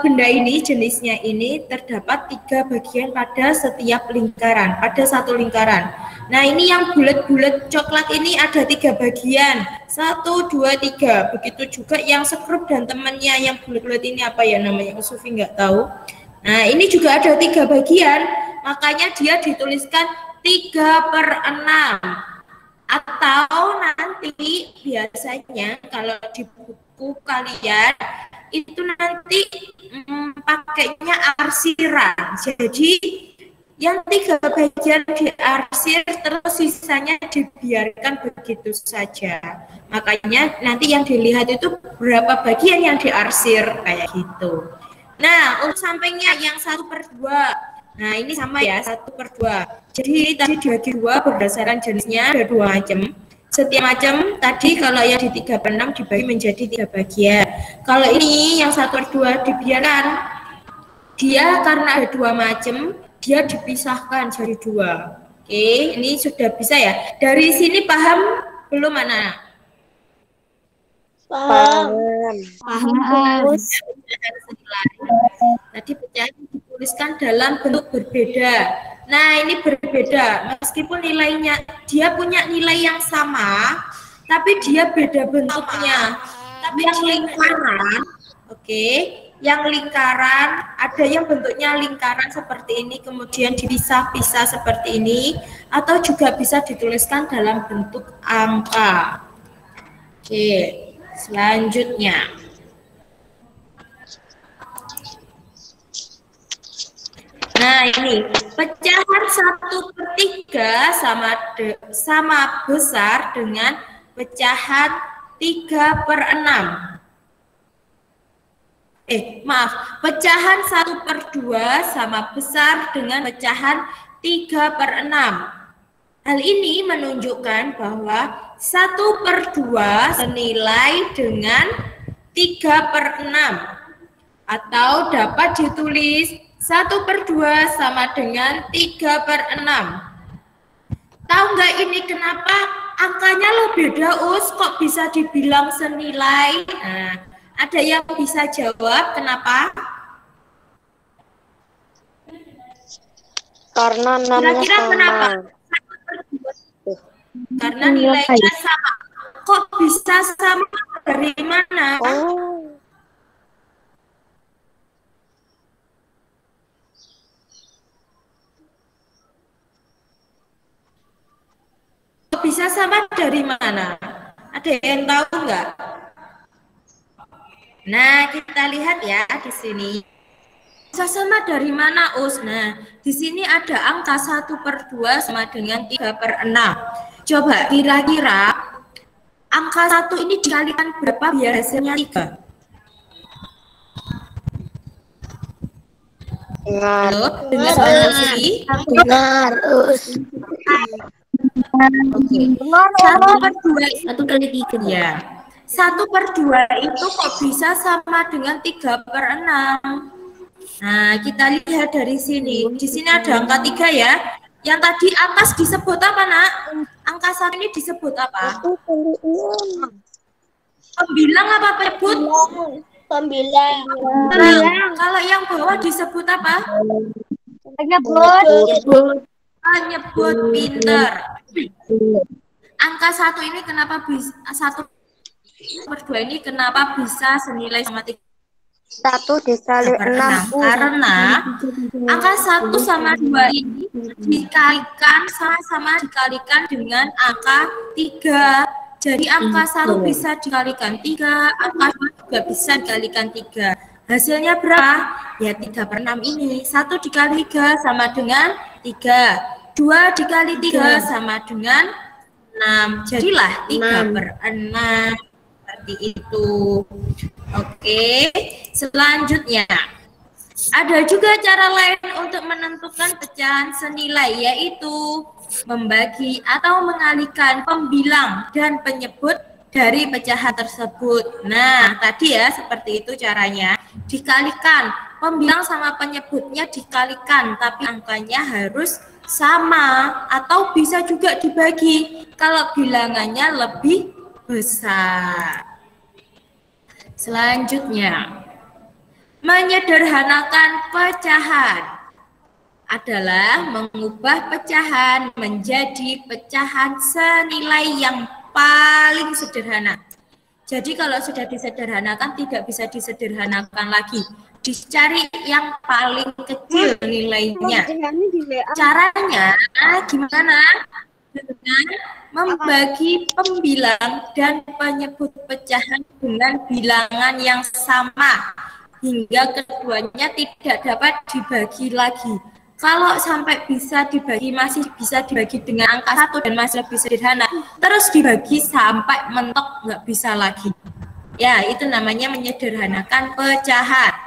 benda ini jenisnya ini terdapat 3 bagian pada setiap lingkaran, pada satu lingkaran. Nah, ini yang bulat-bulat coklat ini ada 3 bagian. 1, 2, 3. Begitu juga yang skrup dan temannya yang bulat-bulat ini apa ya namanya? Sufi nggak tahu. Nah, ini juga ada 3 bagian. Makanya dia dituliskan 3/6. Atau nanti biasanya kalau di buku kalian itu nanti pakainya arsiran. Jadi yang 3 bagian diarsir terus sisanya dibiarkan begitu saja. Makanya nanti yang dilihat itu berapa bagian yang diarsir kayak gitu. Nah, untuk sampingnya yang 1/2. Nah, ini sama ya, 1/2. Jadi tadi dibagi 2 berdasarkan jenisnya ada 2 macam. Setiap macam tadi kalau yang di 3/6 dibagi menjadi 3 bagian. Kalau ini yang 1/2 dibiarkan, dia karena ada 2 macam, dia dipisahkan jadi 2. Oke, ini sudah bisa ya. Dari sini paham belum anak? Paham. Tadi pecahan dituliskan dalam bentuk berbeda. Nah, ini berbeda. Meskipun nilainya, dia punya nilai yang sama, tapi dia beda bentuknya. Tapi yang lingkaran, oke, yang lingkaran, ada yang bentuknya lingkaran seperti ini, kemudian dipisah-pisah seperti ini, atau juga bisa dituliskan dalam bentuk angka. Oke, selanjutnya. Nah, ini pecahan 1/3 sama besar dengan pecahan 3/6. Maaf, pecahan 1/2 sama besar dengan pecahan 3/6. Hal ini menunjukkan bahwa 1/2 senilai dengan 3/6 atau dapat ditulis 1/2 sama dengan 3/6. Tahu nggak ini kenapa angkanya lo beda Us? Kok bisa dibilang senilai? Nah, ada yang bisa jawab kenapa? Karena namanya Kira-kira sama. kenapa? Karena nilainya sama. Kok bisa sama dari mana? Oh. Bisa sama dari mana? Ada yang tahu nggak? Nah, kita lihat ya di sini. Bisa sama dari mana, Us? Nah, di sini ada angka 1/2 sama dengan 3/6. Coba kira-kira angka 1 ini dikalikan berapa biar hasilnya 3? Halo, dengar suara Sri? Benar. Oke. 1/2 1 kali 3. ya. 1/2 itu kok bisa sama dengan 3/6? Nah, kita lihat dari sini. Di sini ada angka 3 ya. Yang tadi atas disebut apa, Nak? Angka 1 ini disebut apa? Pembilang apa penyebut? Pembilang. Kalau yang bawah disebut apa? Penyebut. Penyebut pinter. Angka 1 ini kenapa bisa 1/2 ini kenapa bisa senilai sama 3? 1 dikali 6. Karena angka 1 sama 2 ini dikalikan sama-sama dikalikan dengan angka 3. Jadi angka 1 bisa dikalikan 3, angka 2 juga bisa dikalikan 3. Hasilnya berapa? Ya 3/6 ini. 1 dikali 3 sama dengan 3. 2 dikali 3 sama dengan 6. Jadilah 3/6. Seperti itu. Oke, selanjutnya ada juga cara lain untuk menentukan pecahan senilai, yaitu membagi atau mengalihkan pembilang dan penyebut dari pecahan tersebut. Nah, tadi ya seperti itu caranya. Dikalikan, pembilang sama penyebutnya dikalikan, tapi angkanya harus sama atau bisa juga dibagi kalau bilangannya lebih besar. Selanjutnya, menyederhanakan pecahan adalah mengubah pecahan menjadi pecahan senilai yang paling sederhana. Jadi kalau sudah disederhanakan tidak bisa disederhanakan lagi. Dicari yang paling kecil nilainya. Caranya gimana? Dengan membagi pembilang dan penyebut pecahan dengan bilangan yang sama hingga keduanya tidak dapat dibagi lagi. Kalau sampai bisa dibagi, masih bisa dibagi dengan angka 1 dan masih lebih sederhana, terus dibagi sampai mentok nggak bisa lagi. Ya, itu namanya menyederhanakan pecahan.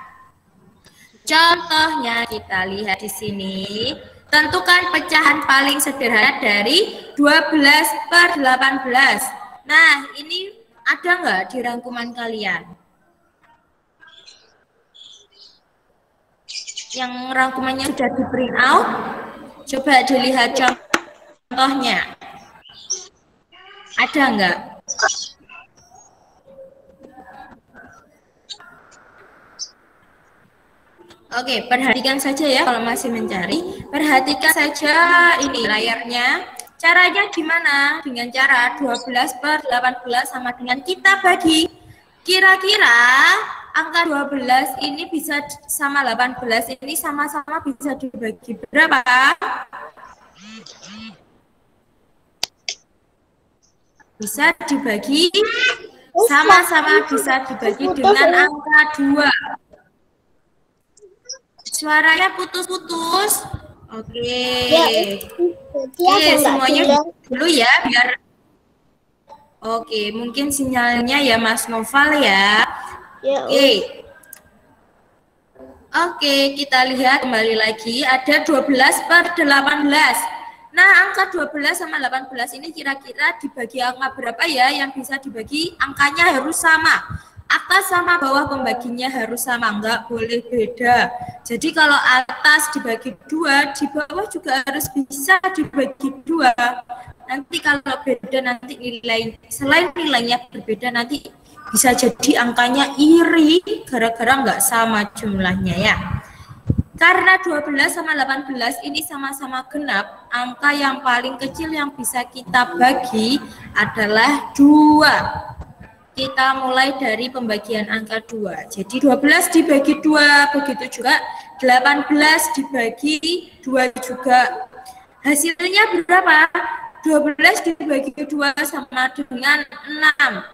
Contohnya kita lihat di sini. Tentukan pecahan paling sederhana dari 12/18. Nah, ini ada nggak di rangkuman kalian? Yang rangkumannya sudah di print out? Coba dilihat contohnya. Ada nggak? Oke, perhatikan saja ya kalau masih mencari. Perhatikan saja ini layarnya. Caranya gimana? Dengan cara 12/18 sama dengan kita bagi. Kira-kira angka 12 ini bisa sama 18 ini sama-sama bisa dibagi berapa? Bisa dibagi sama-sama bisa dibagi dengan angka 2. Suaranya putus-putus. Oke. Oke, semuanya dulu ya biar. Oke, mungkin sinyalnya ya Mas Noval ya. Oke. Oke, kita lihat kembali lagi ada 12/18. Nah, angka 12 sama 18 ini kira-kira dibagi angka berapa ya yang bisa dibagi? Angkanya harus sama. Atas sama bawah pembaginya harus sama, enggak boleh beda. Jadi kalau atas dibagi 2, di bawah juga harus bisa dibagi 2. Nanti kalau beda nanti nilai, selain nilainya berbeda nanti bisa jadi angkanya iri gara-gara enggak sama jumlahnya ya. Karena 12 sama 18 ini sama-sama genap, angka yang paling kecil yang bisa kita bagi adalah 2. Kita mulai dari pembagian angka 2. Jadi 12 dibagi 2, begitu juga 18 dibagi 2 juga. Hasilnya berapa? 12 dibagi 2 sama dengan 6.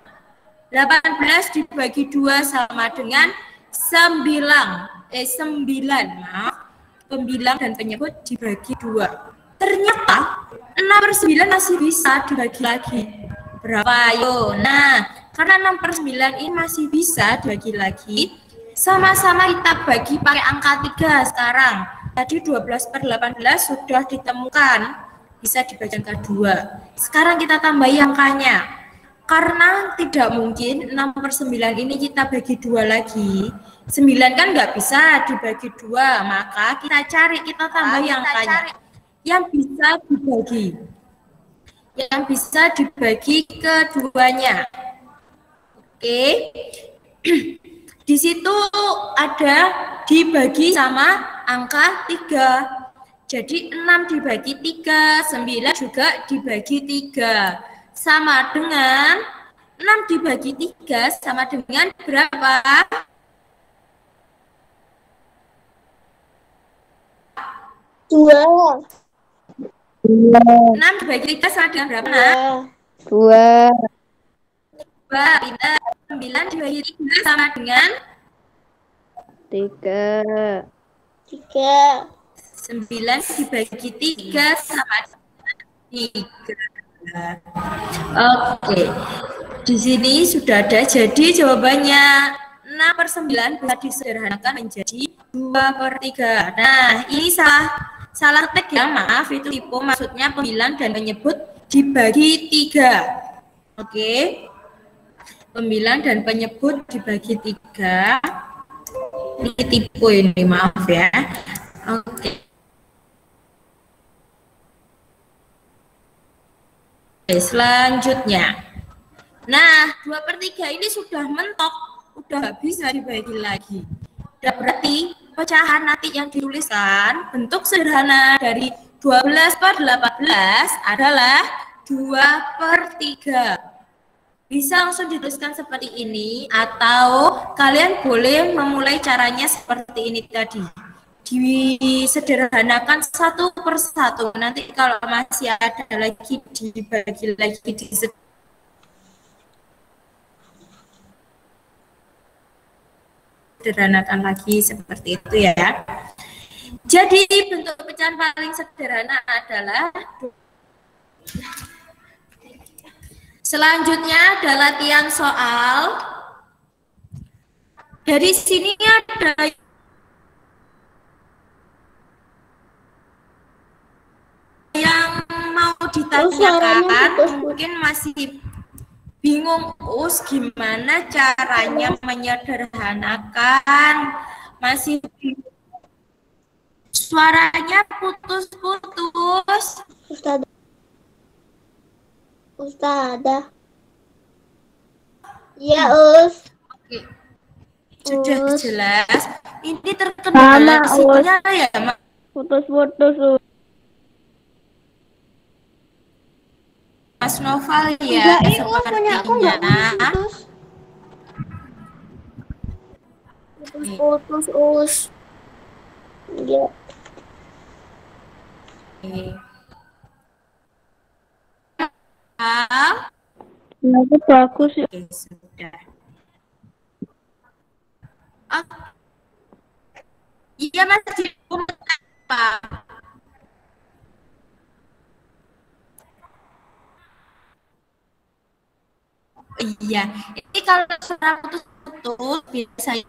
18 dibagi 2 sama dengan 9. 9, maaf. Pembilang dan penyebut dibagi 2. Ternyata 6/9 masih bisa dibagi lagi. Berapa? Ayo. Nah, karena 6/9 ini masih bisa dibagi lagi, Sama-sama kita bagi pakai angka 3 sekarang. Tadi 12/18 sudah ditemukan. Bisa dibagi angka 2. Sekarang kita tambahi angkanya. Karena tidak mungkin 6/9 ini kita bagi 2 lagi. 9 kan nggak bisa dibagi 2. Maka kita tambahi angkanya. Yang bisa dibagi keduanya. Oke. Di situ ada dibagi sama angka 3. Jadi 6 dibagi 3, 9 juga dibagi 3. Sama dengan 6 dibagi 3 sama dengan berapa? 2. 6 dibagi 3 sama dengan berapa, Nak? 2. 2. 9 dibagi 3 sama dengan 3. 9 dibagi 3 sama dengan 3. Oke. Di sini sudah ada. Jadi jawabannya 6/9 bisa disederhanakan menjadi 2/3. Nah, ini salah teks ya, maaf, itu tipe, maksudnya pembilang dan penyebut dibagi 3. Oke. Pembilang dan penyebut dibagi 3. Ini tipe ini, maaf ya. Oke. Selanjutnya. Nah, 2/3 ini sudah mentok, udah nggak bisa dibagi lagi. Udah berarti pecahan nanti yang dituliskan bentuk sederhana dari 12/18 adalah 2/3. Bisa langsung dituliskan seperti ini, atau kalian boleh memulai caranya seperti ini tadi. Disederhanakan satu persatu. Nanti kalau masih ada lagi, dibagi lagi, disederhanakan lagi seperti itu ya. Jadi bentuk pecahan paling sederhana adalah, selanjutnya ada latihan soal. Dari sini ada yang mau ditanyakan, mungkin masih bingung, gimana caranya menyederhanakan, masih suaranya putus-putus. Ustazah. Ya, Us. Oke. Sudah jelas. Ini terkendala sinyal ya, Mak? Putus-putus. Mas Noval ya, sepertinya. Putus, Us. Ya. Oke. Bagus ya. Oke, sudah. Iya, Mas. Apa? Iya, ini kalau suara putus-putus biasanya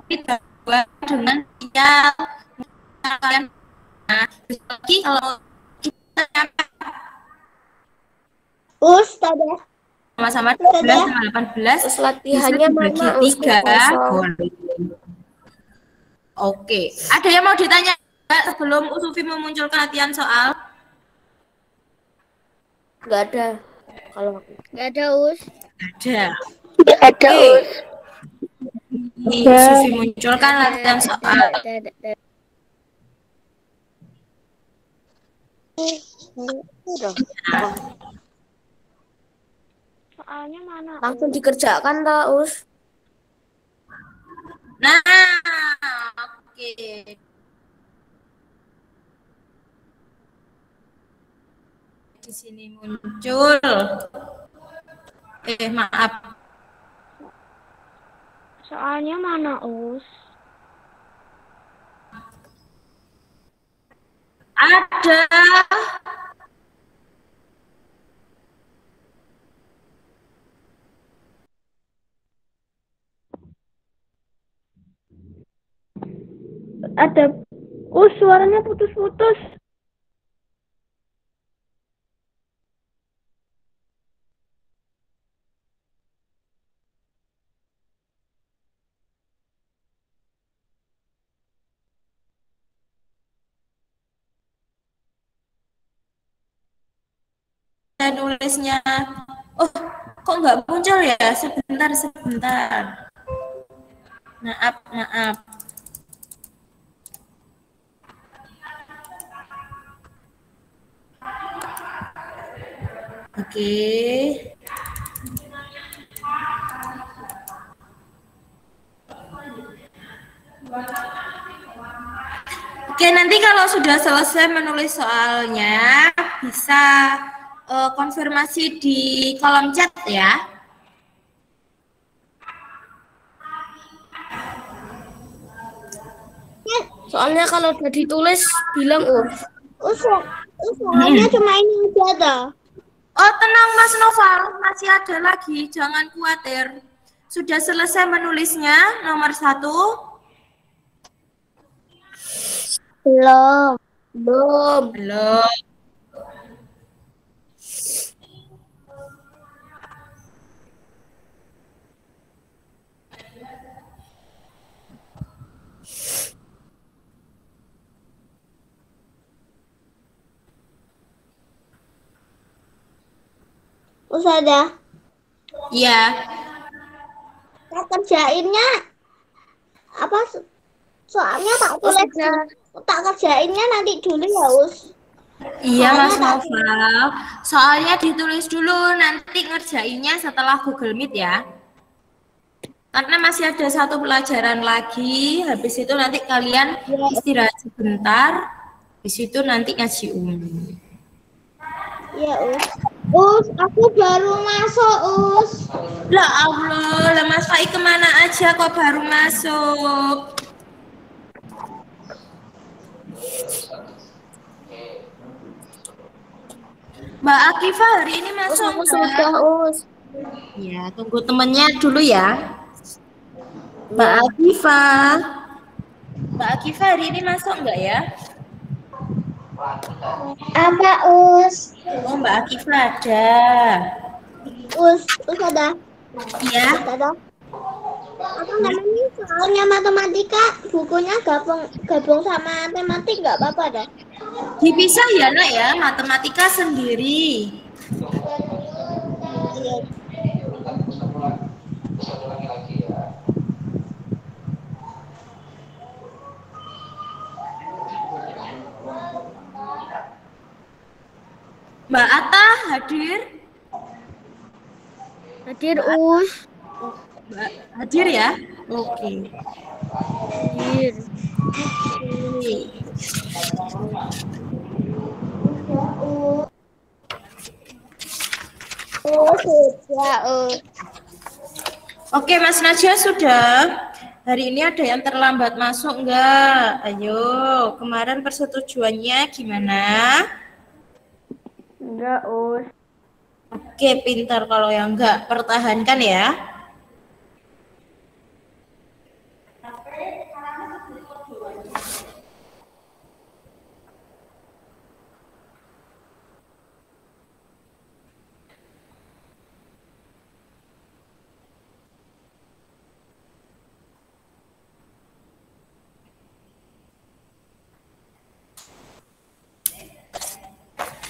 dibuat dengan sinyal. Kalian lagi kalau kita Ustazah. sama-sama 12 sama 18, Terus latihannya bagi mana, Us? 3. Boleh. Oke, ada yang mau ditanya sebelum Usufi memunculkan latihan soal? Nggak ada. Kalau Nggak ada, Us. Ada. Ada, Us. Usufi munculkan latihan soal. Soalnya mana? langsung dikerjakan, tak, Us? Nah, oke. Di sini muncul. Maaf. Soalnya mana, Us? Ada. ada suaranya putus-putus. Nulisnya. Oh, kok nggak muncul ya? Sebentar. Maaf. Oke. Oke, nanti kalau sudah selesai menulis soalnya, bisa konfirmasi di kolom chat ya. Soalnya kalau udah ditulis bilang Soalnya cuma ini aja. Oh, tenang Mas Noval, masih ada lagi, jangan khawatir. Sudah selesai menulisnya, nomor 1? Belum. Belum. Ustazah. Iya. Kerjainnya apa? Soalnya tak kerjainnya nanti dulu ya, Us. Iya, Mas Noval. Soalnya ditulis dulu, nanti ngerjainnya setelah Google Meet ya. Karena masih ada satu pelajaran lagi, habis itu nanti kalian istirahat sebentar, habis itu nanti ngaji umum. Iya, Us, aku baru masuk, Us. Lah Allah, Mas Fai kemana aja kok baru masuk? Mbak Akifa hari ini masuk Aku sudah, Us. Ya, tunggu temennya dulu ya. Mbak Akifa. Mbak Akifa hari ini masuk enggak ya? Apa, Us? Oh, Mbak Akifa ada. Us ada. Iya. Ada. Apa namanya? Soalnya matematika bukunya gabung sama tematik nggak apa-apa dah. Dipisah ya, Nak ya, matematika sendiri. Mbak Atta hadir? Hadir, Us. Mbak hadir ya? Oke. Hadir. Oke, Mas Najwa sudah. Hari ini ada yang terlambat masuk enggak? Ayo, kemarin persetujuannya gimana? Enggak, Us. Oke, pintar kalau yang enggak pertahankan ya.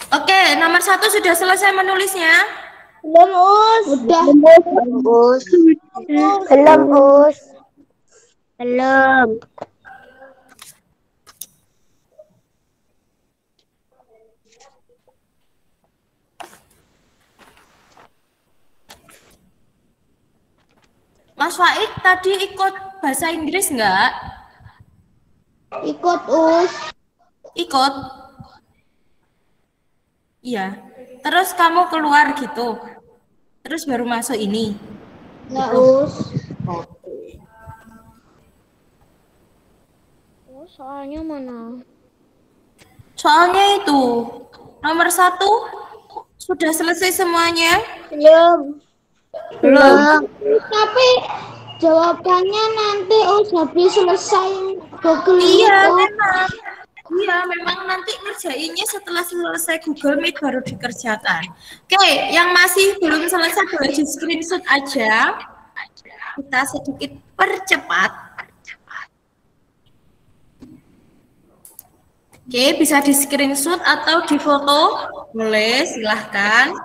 Oke, nomor 1 sudah selesai menulisnya? Belum, Us. Udah. Us. Belum, Us. Belum. Mas Faik tadi ikut bahasa Inggris enggak? Ikut, Us. Ikut? Iya. Terus kamu keluar gitu? Terus baru masuk ini? Ya, Us. Soalnya mana? Soalnya itu, nomor 1 sudah selesai semuanya? Belum. Belum. Tapi Jawabannya nanti habis selesai Google Iya, itu. memang. Iya, memang nanti ngerjainnya setelah selesai Google Meet baru dikerjakan. Oke, yang masih belum selesai boleh di screenshot aja. Kita sedikit percepat. Oke, bisa di screenshot atau di foto. Boleh, silahkan.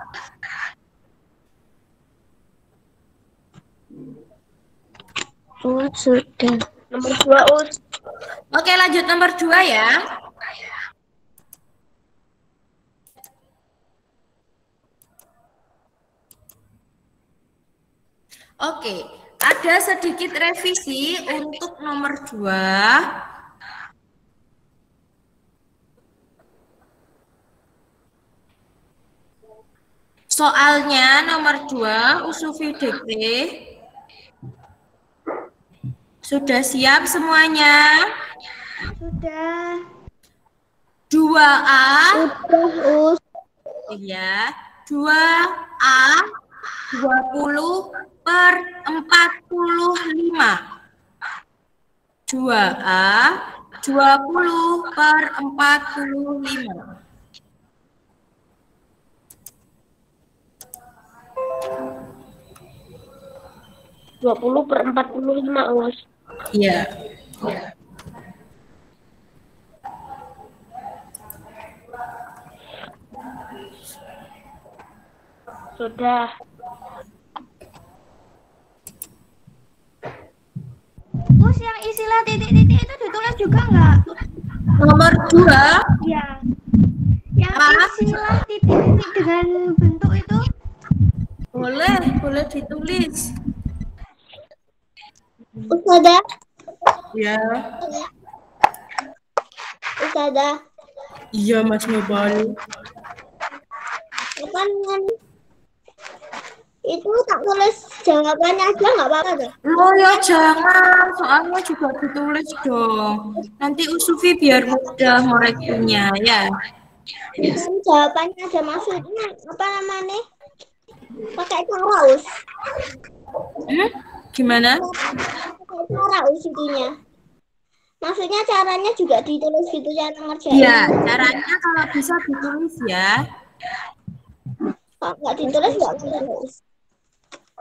Sudah. Nomor 2 Us. Oke, lanjut nomor 2 ya. Oke, ada sedikit revisi untuk nomor 2. Soalnya nomor 2 usufi DT. Sudah siap semuanya? Sudah. 2A. Sudah, Us. Iya, 2A 20/45. 2A 20/45. 20/45 Us. Iya. Sudah. Us, yang istilah titik-titik itu ditulis juga nggak? Nomor 2. Iya. Yang Apa? istilah titik-titik dengan bentuk itu. Boleh ditulis. Ustazah. Ya. Ustazah. Iya, Mas Nobal. Kan itu tak tulis jawabannya aja nggak apa-apa tuh. Loh ya jangan, soalnya juga ditulis dong. Nanti Usufi biar mudah ngoreksinya ya. Kan jawabannya ada maksudnya apa namanya? Pakai cara Us. Gimana? Pakai cara Us itunya. Maksudnya caranya juga ditulis gitu cara ngerjain. Iya, caranya kalau bisa ditulis ya. Kalau nggak ditulis nggak bisa.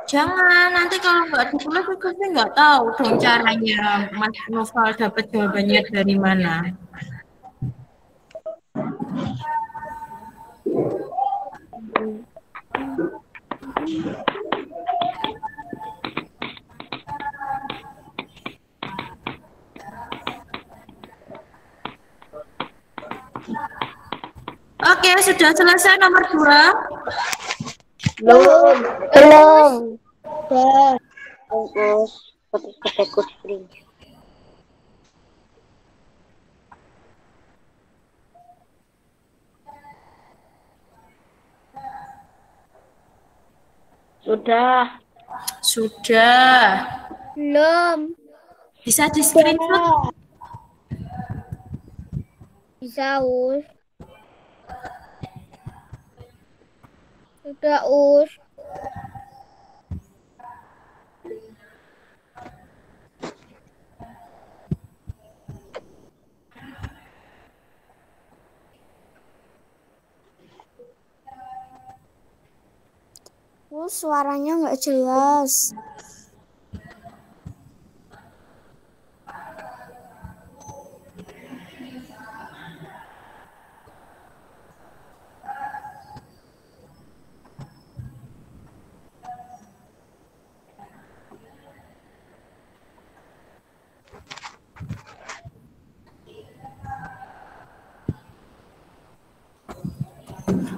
Jangan, nanti kalau nggak ditulis Usufi nggak tahu dong caranya Mas Noval dapat jawabannya dari mana. Oke, sudah selesai nomor 2. Belum. Udah. Sudah. Belum. Bisa di screenshot. Bisa Us. Sudah Us. Suaranya nggak jelas.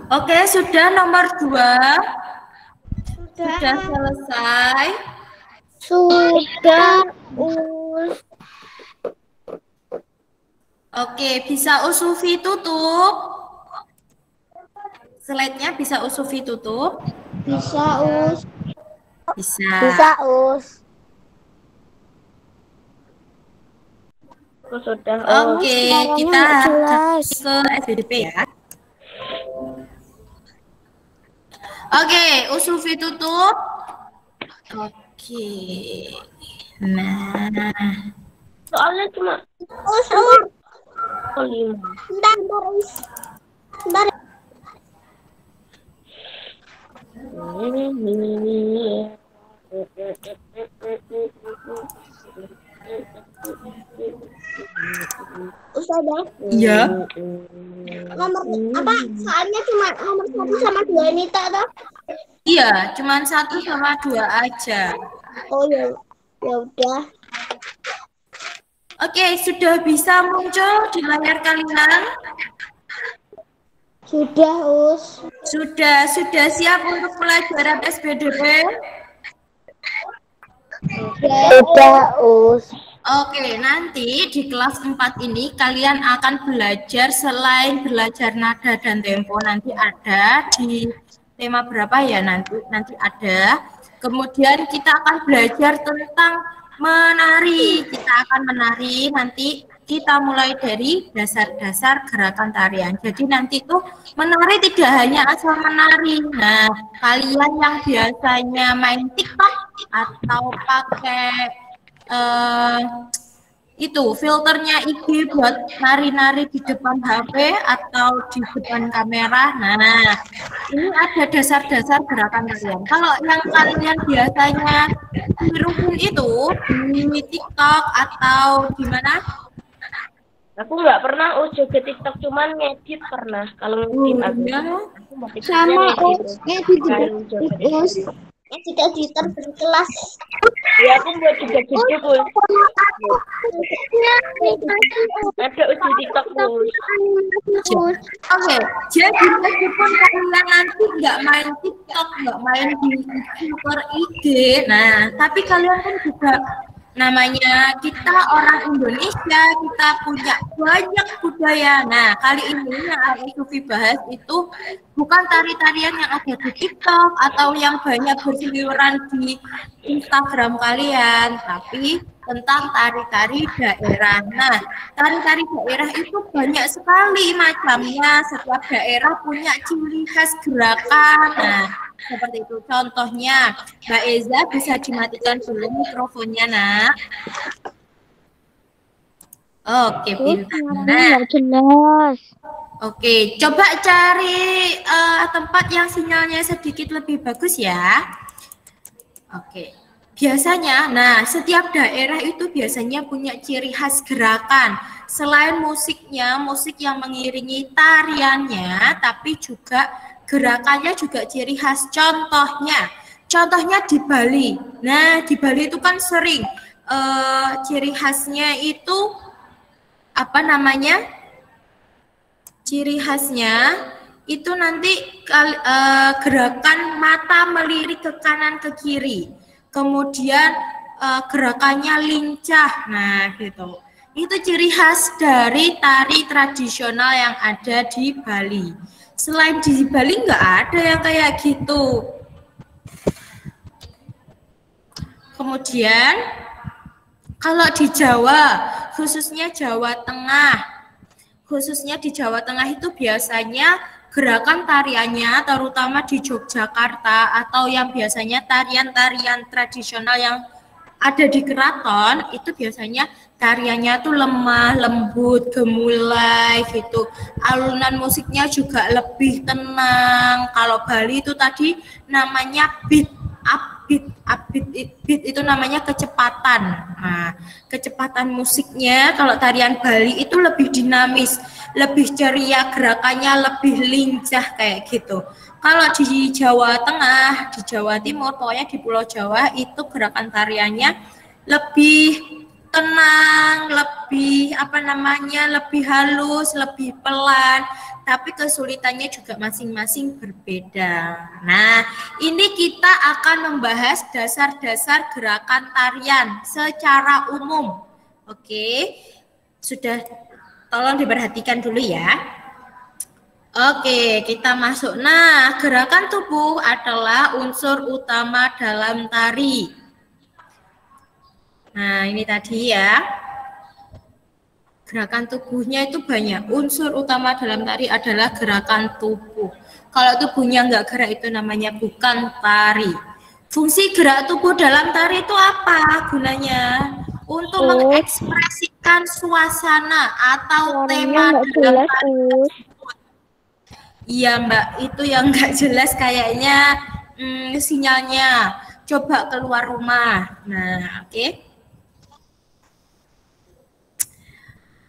Oke, sudah nomor 2. Sudah selesai. Sudah Us. Oke, bisa Usufi tutup. Slide-nya bisa Usufi tutup. Bisa Us. Bisa. Bisa Us. Sudah. Oke, kita ke SBDP ya. Oke, Usufi tutup. Oke. Nah, Soalnya cuma Oh, 5. bentar. Ustazah, iya. nomor apa? Soalnya cuma nomor 1 sama 2 ini toh? Iya, cuman 1 sama 2 aja. Oh ya, ya udah. Oke, sudah bisa muncul di layar kalian? Sudah, Us. Sudah siap untuk pelajaran SBDP? Sudah, Us. Oke, nanti di kelas 4 ini kalian akan belajar selain belajar nada dan tempo, nanti ada di tema berapa ya nanti ada. Kemudian kita akan belajar tentang menari. Kita akan menari nanti kita mulai dari dasar-dasar gerakan tarian. Jadi nanti tuh menari tidak hanya asal menari. Nah, kalian yang biasanya main TikTok atau pakai itu filternya IG buat nari-nari di depan HP atau di depan kamera. Nah, ini ada dasar-dasar gerakan tarian. Kalau yang kalian biasanya tiruin itu di TikTok atau di mana? Aku nggak pernah joget TikTok, cuman ngedit pernah. Kalau ngedit aku. Ya. Sama Us. Editor berkelas. Ya aku buat juga gitu, Bos. Ada uji TikTok, Bos. Oke, jadi meskipun kalian nanti nggak main TikTok, nggak main di filter IG, nah tapi kalian kan juga namanya kita orang Indonesia, kita punya banyak budaya. Nah, kali ini yang aku Sufi bahas itu bukan tari-tarian yang ada di TikTok atau yang banyak berseliweran di Instagram kalian, tapi tentang tari-tari daerah. Nah, tari-tari daerah itu banyak sekali macamnya. Setiap daerah punya ciri khas gerakan. Nah, seperti itu contohnya. Mbak Eza bisa dimatikan dulu mikrofonnya, nak. Oke, pintar. Nah, Jelas. oke, coba cari tempat yang sinyalnya sedikit lebih bagus ya. Oke, biasanya, nah setiap daerah itu biasanya punya ciri khas gerakan. Selain musiknya, musik yang mengiringi tariannya, tapi juga gerakannya juga ciri khas. Contohnya di Bali. Nah, di Bali itu kan sering ciri khasnya itu apa namanya? Ciri khasnya itu nanti gerakan mata melirik ke kanan ke kiri, kemudian gerakannya lincah. Nah, gitu. Itu ciri khas dari tari tradisional yang ada di Bali. Selain di Bali nggak ada yang kayak gitu. Kemudian kalau di Jawa, khususnya Jawa di Jawa Tengah itu biasanya gerakan tariannya terutama di Yogyakarta atau yang biasanya tarian-tarian tradisional yang ada di keraton itu biasanya tariannya tuh lemah, lembut, gemulai gitu. Alunan musiknya juga lebih tenang. Kalau Bali itu tadi namanya beat itu namanya kecepatan. Nah, kecepatan musiknya kalau tarian Bali itu lebih dinamis, lebih ceria, gerakannya lebih lincah kayak gitu. Kalau di Jawa Tengah, di Jawa Timur, pokoknya di Pulau Jawa itu gerakan tariannya lebih tenang, lebih lebih halus, lebih pelan, tapi kesulitannya juga masing-masing berbeda. Nah, ini kita akan membahas dasar-dasar gerakan tarian secara umum. Oke, sudah, tolong diperhatikan dulu ya. Oke, kita masuk. Nah, gerakan tubuh adalah unsur utama dalam tari. Nah, ini tadi ya. Gerakan tubuhnya itu banyak. Unsur utama dalam tari adalah gerakan tubuh. Kalau tubuhnya nggak gerak itu namanya bukan tari. Fungsi gerak tubuh dalam tari itu apa gunanya? Untuk mengekspresikan suasana atau tema dalam tari tersebut. Iya Mbak, itu yang nggak jelas kayaknya sinyalnya. Coba keluar rumah. Nah, oke.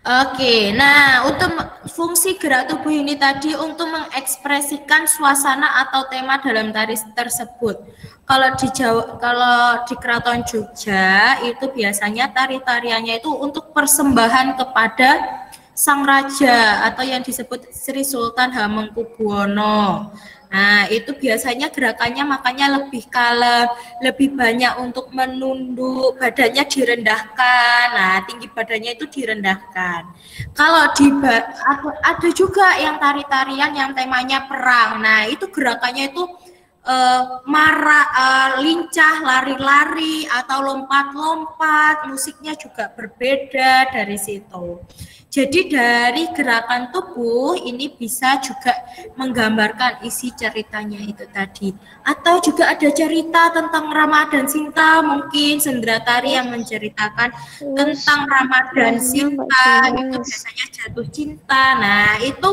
Oke, nah untuk fungsi gerak tubuh ini tadi untuk mengekspresikan suasana atau tema dalam tari tersebut. Kalau di Jawa, kalau di Keraton Jogja itu biasanya tari-tariannya itu untuk persembahan kepada Sang Raja atau yang disebut Sri Sultan Hamengkubuwono. Nah, itu biasanya gerakannya makanya lebih kalem, lebih banyak untuk menunduk, badannya direndahkan. Nah, tinggi badannya itu direndahkan. Kalau ada juga yang tari-tarian yang temanya perang. Nah, itu gerakannya itu lincah, lari-lari atau lompat-lompat, musiknya juga berbeda dari situ. Jadi dari gerakan tubuh ini bisa juga menggambarkan isi ceritanya itu tadi. Atau juga ada cerita tentang Rama dan Sinta, mungkin sendera tari yang menceritakan tentang Rama dan Sinta, itu biasanya jatuh cinta. Nah, itu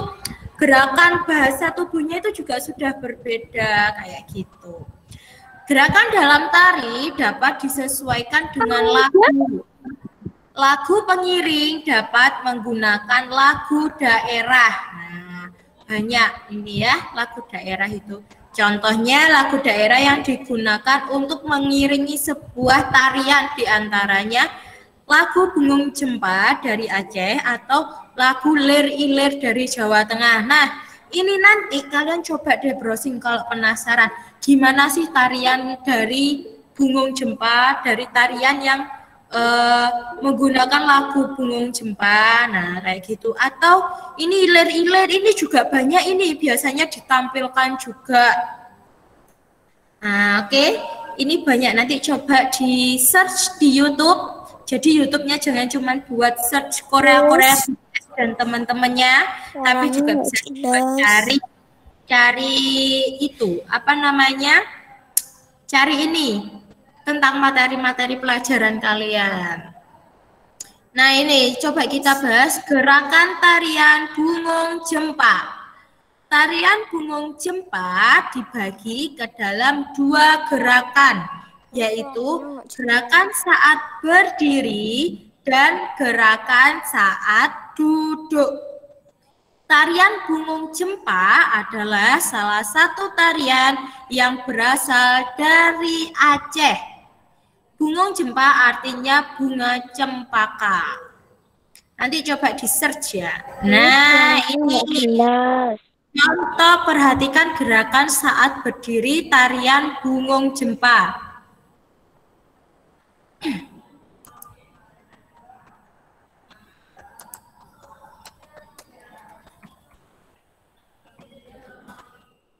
gerakan bahasa tubuhnya itu juga sudah berbeda kayak gitu. Gerakan dalam tari dapat disesuaikan dengan lagu. Lagu pengiring dapat menggunakan lagu daerah. Nah, banyak ini ya lagu daerah itu. Contohnya lagu daerah yang digunakan untuk mengiringi sebuah tarian, diantaranya lagu Bungung Jempa dari Aceh atau lagu Lir Ilir dari Jawa Tengah. Nah, ini nanti kalian coba deh browsing kalau penasaran gimana sih tarian dari Bungung Jempa, dari tarian yang menggunakan lagu Bungung Jempa, nah kayak gitu. Atau ini ilir-ilir ini juga banyak, ini biasanya ditampilkan juga. Nah, oke. Ini banyak, nanti coba di search di YouTube. Jadi YouTube-nya jangan cuma buat search Korea-Korea dan teman-temannya, tapi juga bisa cari itu apa namanya? Cari ini tentang materi-materi pelajaran kalian. Nah, ini coba kita bahas gerakan tarian Bungung Jempa. Tarian Bungung Jempa dibagi ke dalam dua gerakan, yaitu gerakan saat berdiri dan gerakan saat duduk. Tarian Bungung Jempa adalah salah satu tarian yang berasal dari Aceh. Bungung Jempa artinya bunga cempaka. Nanti coba di search ya. Nah, ini contoh, perhatikan gerakan saat berdiri tarian Bungung Jempa.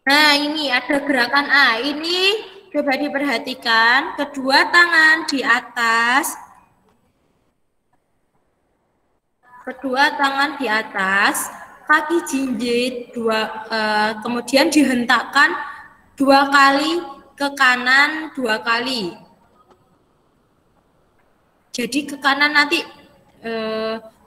Nah, ini ada gerakan A. Ini coba diperhatikan, kedua tangan di atas. Kedua tangan di atas, kaki jinjit, kemudian dihentakkan 2 kali ke kanan, 2 kali. Jadi ke kanan nanti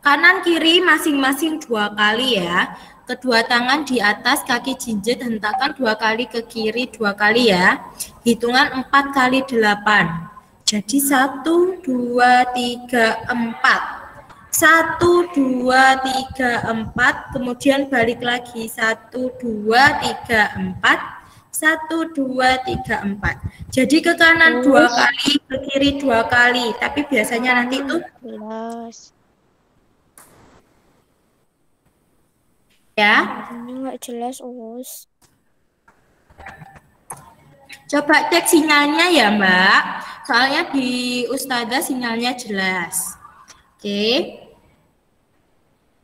kanan kiri masing-masing 2 kali ya. Kedua tangan di atas, kaki jinjit, hentakan 2 kali ke kiri, 2 kali ya. Hitungan 4 kali 8. Jadi 1, 2, 3, 4. 1, 2, 3, 4. Kemudian balik lagi. 1, 2, 3, 4. 1, 2, 3, 4. Jadi ke kanan 2 kali, ke kiri 2 kali. Tapi biasanya nanti itu ya. Ini nggak jelas, Us. Coba cek sinyalnya ya, Mbak. Soalnya di Ustazah sinyalnya jelas. Oke.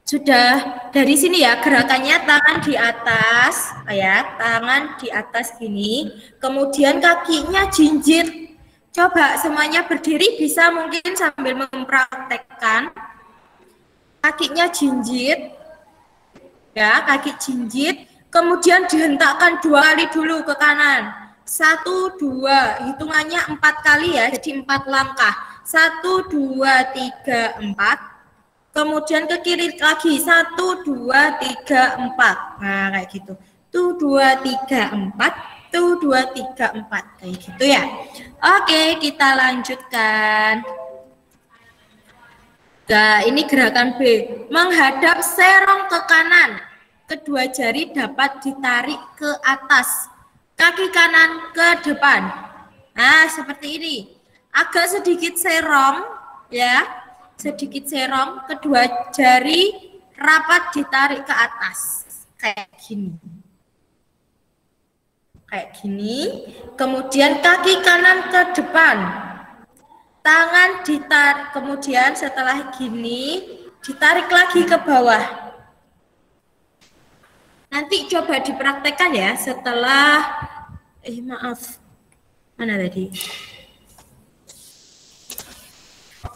Sudah dari sini ya, gerakannya tangan di atas, ya, tangan di atas gini. Kemudian kakinya jinjit. Coba semuanya berdiri, bisa mungkin sambil mempraktekkan. Kakinya jinjit. Ya, kaki jinjit, kemudian dihentakkan 2 kali dulu ke kanan. 1, 2, hitungannya 4 kali ya, jadi 4 langkah. 1, 2, 3, 4. Kemudian ke kiri lagi 1, 2, 3, 4. Nah, kayak gitu. 1, 2, 3, 4. 1, 2, 3, 4. Kayak gitu ya. Oke, kita lanjutkan. Nah, ini gerakan B. Menghadap serong ke kanan. Kedua jari dapat ditarik ke atas. Kaki kanan ke depan. Nah, seperti ini. Agak sedikit serong, ya. Sedikit serong. Kedua jari rapat ditarik ke atas. Kayak gini. Kayak gini. Kemudian kaki kanan ke depan. Tangan ditarik, kemudian setelah gini ditarik lagi ke bawah. Nanti coba dipraktekkan ya setelah maaf. Mana tadi?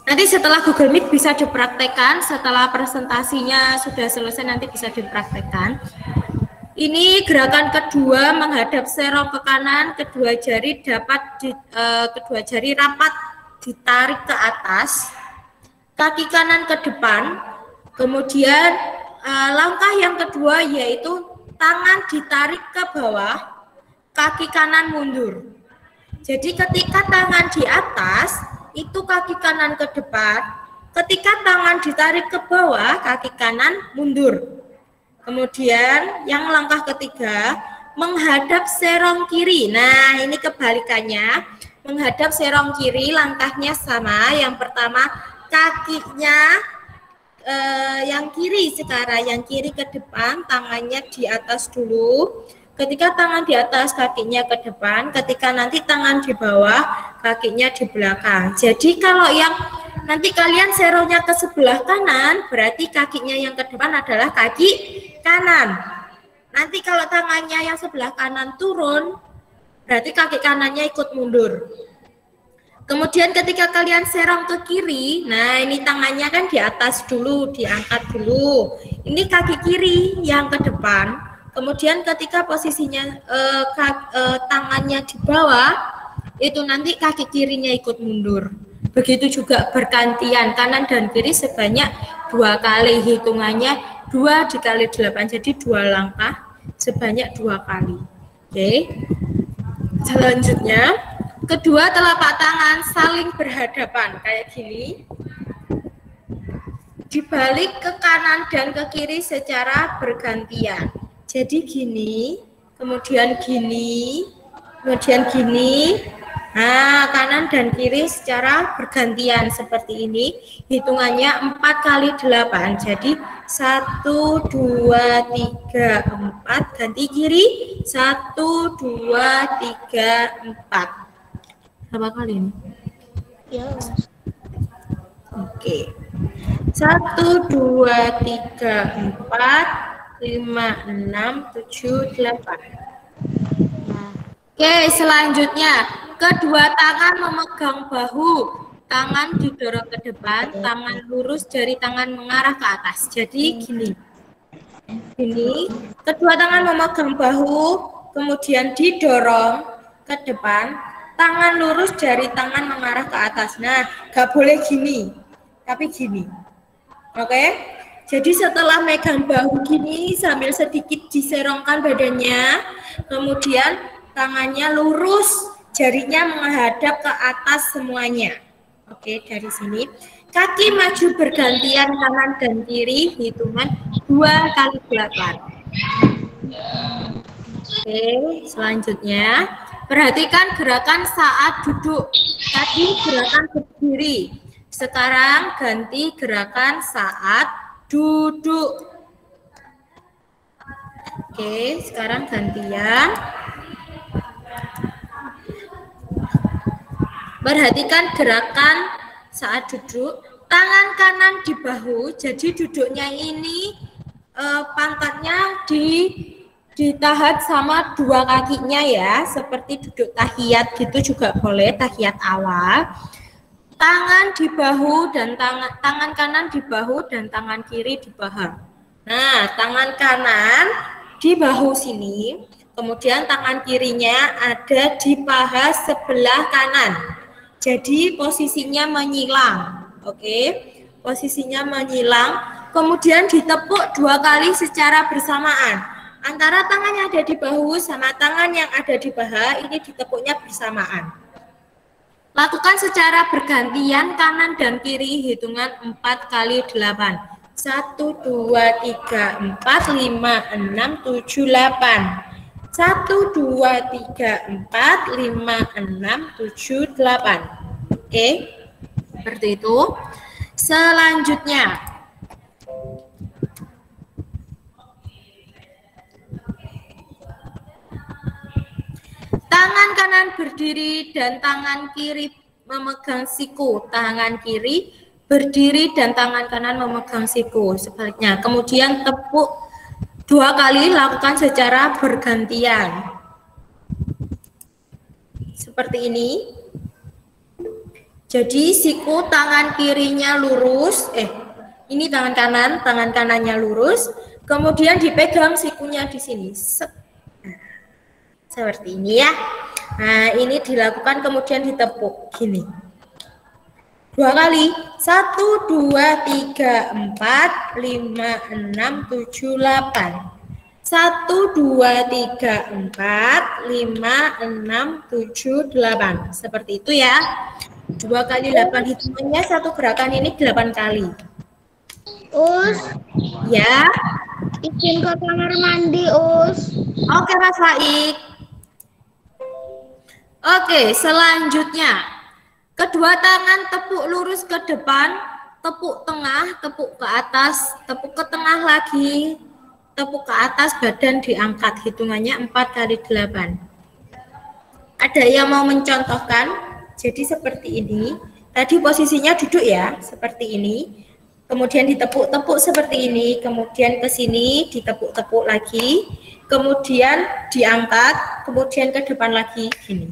Nanti setelah Google Meet bisa dipraktekkan, setelah presentasinya sudah selesai nanti bisa dipraktekkan. Ini gerakan kedua, menghadap serong ke kanan, kedua jari rapat ditarik ke atas, kaki kanan ke depan, kemudian langkah yang kedua yaitu tangan ditarik ke bawah, kaki kanan mundur. Jadi ketika tangan di atas, itu kaki kanan ke depan, ketika tangan ditarik ke bawah, kaki kanan mundur. Kemudian yang langkah ketiga, menghadap serong kiri. Nah, ini kebalikannya. Menghadap serong kiri, langkahnya sama. Yang pertama, kakinya yang kiri sekarang, yang kiri ke depan, tangannya di atas dulu. Ketika tangan di atas, kakinya ke depan. Ketika nanti tangan di bawah, kakinya di belakang. Jadi kalau yang nanti kalian serongnya ke sebelah kanan, berarti kakinya yang ke depan adalah kaki kanan. Nanti kalau tangannya yang sebelah kanan turun, berarti kaki kanannya ikut mundur. Kemudian ketika kalian serong ke kiri, nah ini tangannya kan di atas dulu, diangkat dulu. Ini kaki kiri yang ke depan. Kemudian ketika posisinya tangannya di bawah, itu nanti kaki kirinya ikut mundur. Begitu juga bergantian, kanan dan kiri sebanyak 2 kali. Hitungannya 2 dikali 8, jadi 2 langkah sebanyak 2 kali. Oke. Selanjutnya, kedua telapak tangan saling berhadapan kayak gini. Dibalik ke kanan dan ke kiri secara bergantian. Jadi gini, kemudian gini, kemudian gini. Nah, kanan dan kiri secara bergantian seperti ini. Hitungannya 4 kali 8. Jadi 1, 2, 3, 4. Ganti kiri. 1, 2, 3, 4. Berapa kali ini? Ya. Oke. 1, 2, 3, 4. 5, 6, 7, 8. Oke, selanjutnya kedua tangan memegang bahu, tangan didorong ke depan, tangan lurus, jari tangan mengarah ke atas. Jadi gini, kedua tangan memegang bahu, kemudian didorong ke depan, tangan lurus, jari tangan mengarah ke atas. Nah, gak boleh gini, tapi gini. Oke? Jadi setelah megang bahu gini sambil sedikit diserongkan badannya, kemudian tangannya lurus, jarinya menghadap ke atas semuanya. Oke, dari sini. Kaki maju bergantian kanan dan kiri, hitungan 2 kali 8. Oke, selanjutnya. Perhatikan gerakan saat duduk. Tadi gerakan berdiri. Sekarang ganti gerakan saat duduk. Oke, sekarang gantian. Perhatikan gerakan saat duduk. Tangan kanan di bahu, jadi duduknya ini pantatnya ditahan sama 2 kakinya ya, seperti duduk tahiyat gitu juga boleh, tahiyat awal. Tangan di bahu dan tangan kanan di bahu dan tangan kiri di paha. Nah, tangan kanan di bahu sini, Kemudian tangan kirinya ada di paha sebelah kanan. Jadi posisinya menyilang. Oke. Posisinya menyilang. Kemudian ditepuk 2 kali secara bersamaan. Antara tangan yang ada di bahu sama tangan yang ada di paha ini ditepuknya bersamaan. Lakukan secara bergantian kanan dan kiri hitungan 4 kali 8. 1, 2, 3, 4, 5, 6, 7, 8. 1, 2, 3, 4, 5, 6, 7, 8. Oke, seperti itu. Selanjutnya, tangan kanan berdiri dan tangan kiri memegang siku. Tangan kiri berdiri dan tangan kanan memegang siku. Sebaliknya, kemudian tepuk 2 kali, lakukan secara bergantian. Seperti ini. Jadi siku tangan kirinya lurus, ini tangan kanannya lurus, kemudian dipegang sikunya di sini. Seperti ini ya. Nah, ini dilakukan kemudian ditepuk gini. 2 kali. 1, 2, 3, 4, 5, 6, 7, 8. 1, 2, 3, 4, 5, 6, 7, 8. Seperti itu ya. 2 kali 8 hitungannya satu gerakan ini 8 kali. Us, Ya. izin ke kamar mandi, Us. Oke, Mas Faik. Oke, selanjutnya. Kedua tangan tepuk lurus ke depan, tepuk tengah, tepuk ke atas, tepuk ke tengah lagi, tepuk ke atas, badan diangkat. Hitungannya 4 kali 8. Ada yang mau mencontohkan? Jadi seperti ini. Tadi posisinya duduk ya, seperti ini. Kemudian ditepuk-tepuk seperti ini. Kemudian ke sini ditepuk-tepuk lagi. Kemudian diangkat. Kemudian ke depan lagi gini.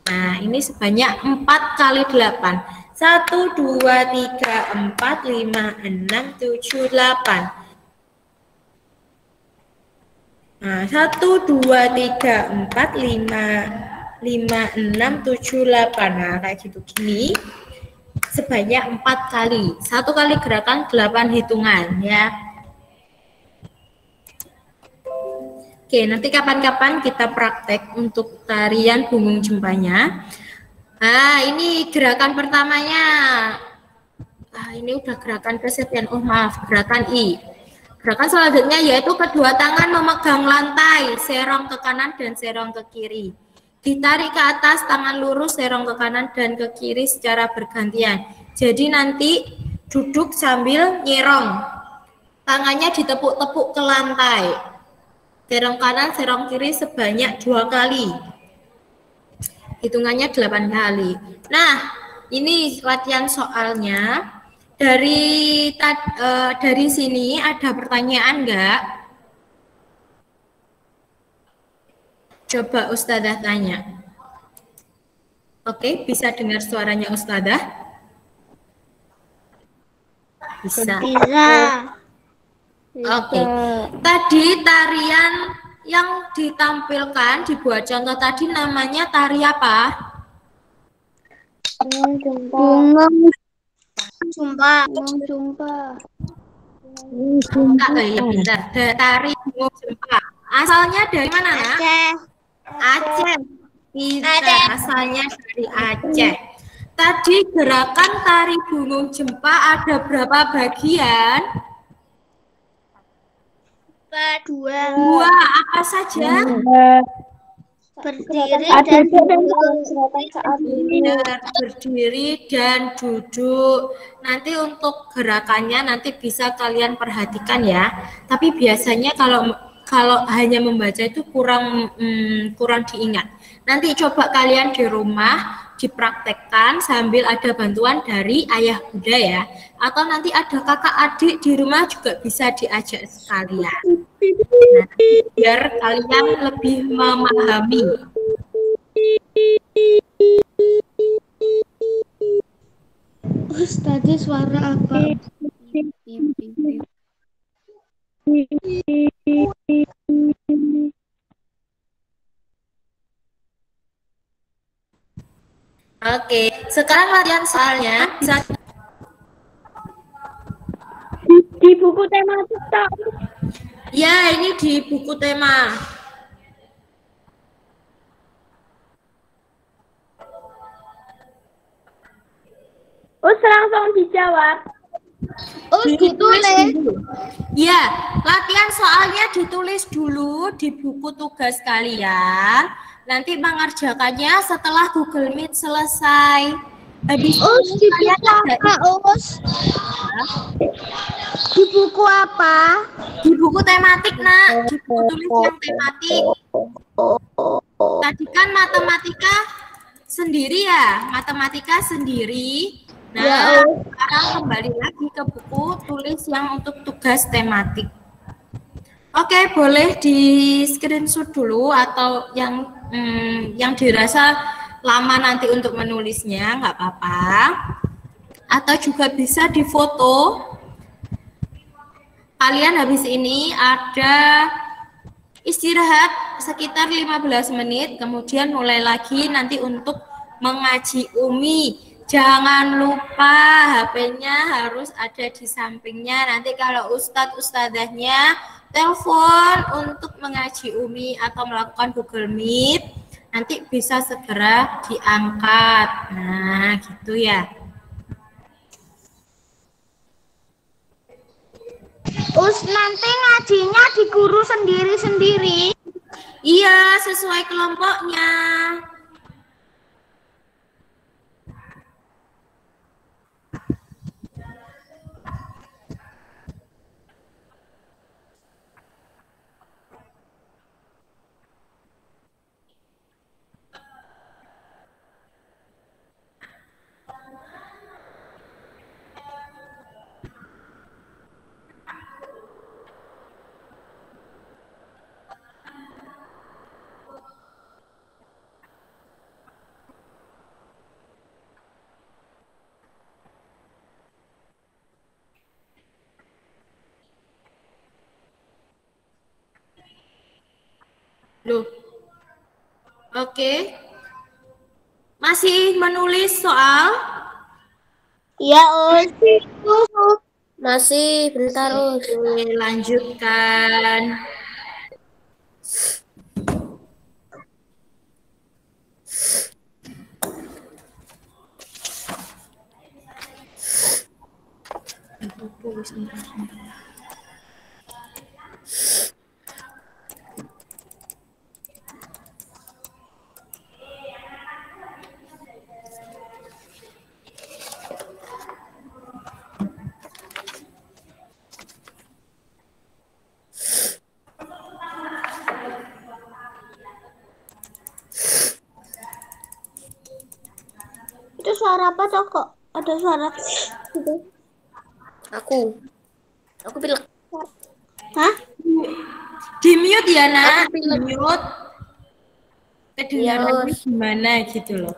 Nah, ini sebanyak 4 kali 8. 1, 2, 3, 4, 5, 6, 7, 8. Nah, 1, 2, 3, 4, 5, 6, 7, 8. Nah, kayak gitu gini. Sebanyak 4 kali. 1 kali gerakan 8 hitungan ya. Oke, nanti kapan-kapan kita praktek untuk tarian punggung jempanya. Nah, ini gerakan pertamanya. Ini udah gerakan kesekian. Oh, maaf, gerakan I. Gerakan selanjutnya yaitu kedua tangan memegang lantai, serong ke kanan dan serong ke kiri. Ditarik ke atas, tangan lurus, serong ke kanan dan ke kiri secara bergantian. Jadi nanti duduk sambil nyerong. Tangannya ditepuk-tepuk ke lantai. Serong kanan, serong kiri sebanyak 2 kali. Hitungannya 8 kali. Nah, ini latihan soalnya. Dari sini ada pertanyaan enggak? Coba Ustadzah tanya. Oke, bisa dengar suaranya Ustadzah? Bisa. Oke. Tadi tarian yang ditampilkan dibuat contoh tadi namanya tari apa? Jumpa. Ya benar. Tari bungung jempa. Asalnya dari mana, Nak? Aceh. Tidak, asalnya dari Aceh. Tadi gerakan tari bungung jempa ada berapa bagian? 2. Apa saja? Berdiri dan berdiri dan duduk. Nanti untuk gerakannya nanti bisa kalian perhatikan ya. Tapi biasanya kalau hanya membaca itu kurang diingat. Nanti coba kalian di rumah dipraktekkan sambil ada bantuan dari ayah bunda ya. Atau nanti ada kakak adik di rumah juga bisa diajak sekalian. Nah, biar kalian lebih memahami. tadi suara apa? Oke, sekarang latihan soalnya bisa Di buku tematik tak. ya ini di buku tema. Langsung dijawab. Ditulis dulu. Ya, latihan soalnya ditulis dulu di buku tugas kalian. Nanti mengerjakannya setelah Google Meet selesai. Habis itu kalian ada Di buku apa? di buku tematik, Nak. Di buku tulis yang tematik. Tadi kan matematika sendiri ya, matematika sendiri. Nah, sekarang kembali lagi ke buku tulis yang untuk tugas tematik. Oke, boleh di screenshot dulu atau yang dirasa lama nanti untuk menulisnya, nggak apa-apa. Atau juga bisa difoto. Kalian habis ini ada istirahat sekitar 15 menit, kemudian mulai lagi nanti untuk mengaji UMI. Jangan lupa HP-nya harus ada di sampingnya. Nanti kalau ustadzahnya telepon untuk mengaji UMI atau melakukan Google Meet, nanti bisa segera diangkat. Nah, gitu ya. Nanti ngajinya di guru sendiri-sendiri. Iya, sesuai kelompoknya. Loh. Oke. Masih menulis soal? Iya, Masih, bentar, Us. Oke, lanjutkan. Itu suara apa toh kok? Ada suara gitu. Aku pilek. Hah? Di mute ya, Nak. Aku Di pilek. mute. Kedengarannya Yes. gimana gitu loh.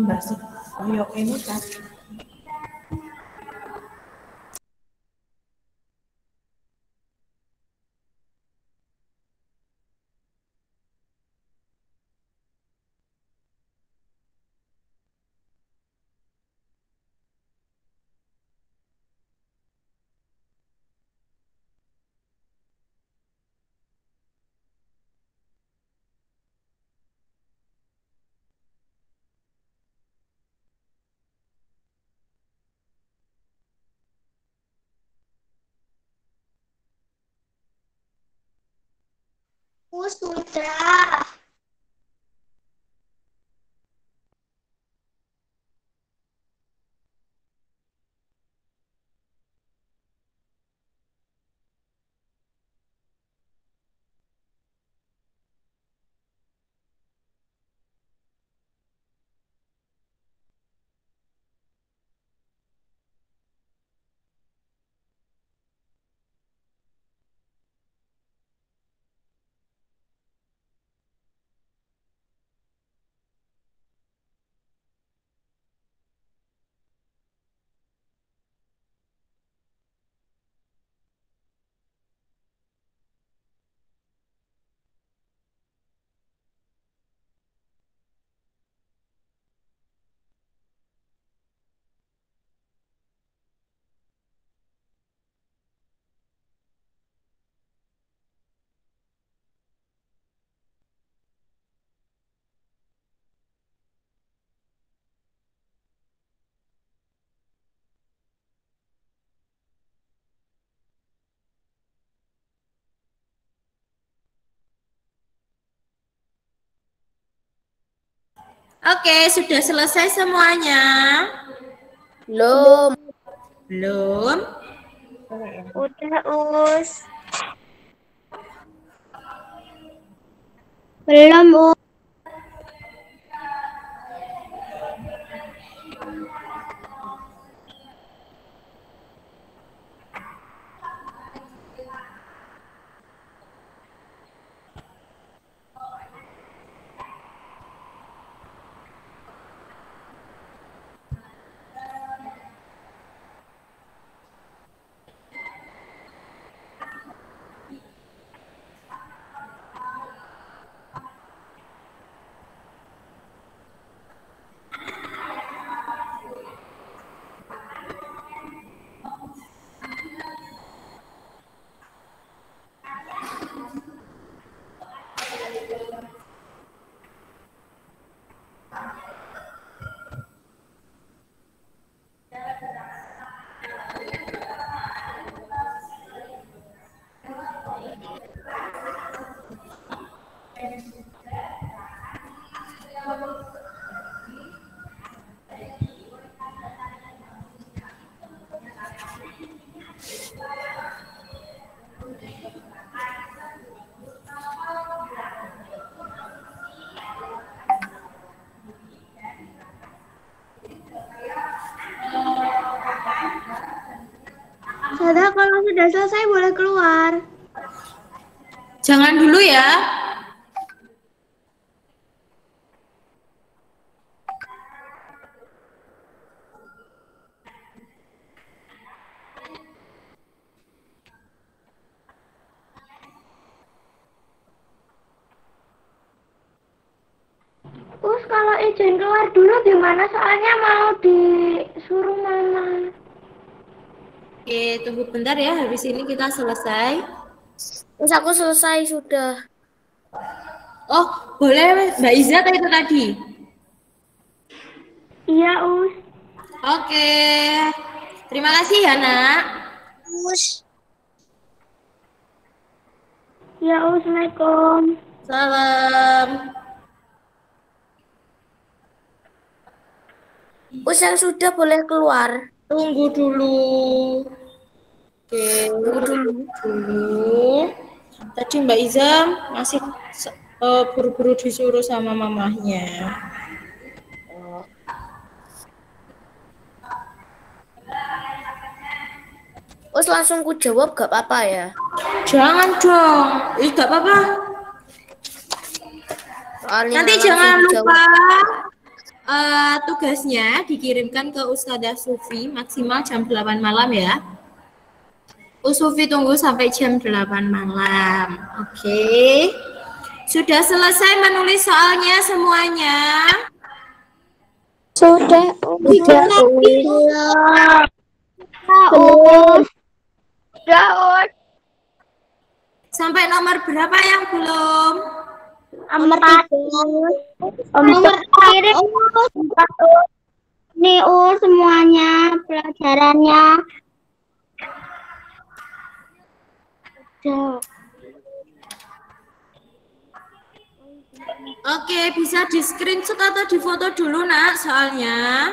Mbak koyok ini kan. Sudah. Oke, sudah selesai semuanya? Belum. Belum? Udah, Us. Belum, Us. Sudah, kalau sudah selesai boleh keluar. Jangan dulu ya. Us, kalau izin keluar dulu gimana? Soalnya mau disuruh mama. Oke, tunggu bentar ya. Habis ini kita selesai. Terus aku selesai sudah. Oh, boleh Mbak Iza itu tadi? Iya, Us. Oke. Terima kasih ya, Nak. Us. Ya, Assalamualaikum. Salam. Us yang sudah boleh keluar. Tunggu dulu. Oke, Tunggu dulu. dulu. Tadi Mbak Iza masih buru-buru disuruh sama mamahnya. Us langsung ku jawab gak apa-apa ya. Jangan dong. Gak apa-apa. Soalnya Nanti langsung jangan dijawab. lupa tugasnya dikirimkan ke Ustazah Sufi maksimal jam 8 malam ya. Sufi tunggu sampai jam 8 malam. Oke. Sudah selesai menulis soalnya semuanya? Sudah, Sudah, Us. Us. Sudah, Us. Sampai nomor berapa yang belum? Nomor 3. Nomor kirim. Nih, Us, semuanya pelajarannya. Sudah. Oke, bisa di screenshot atau di foto dulu nak soalnya.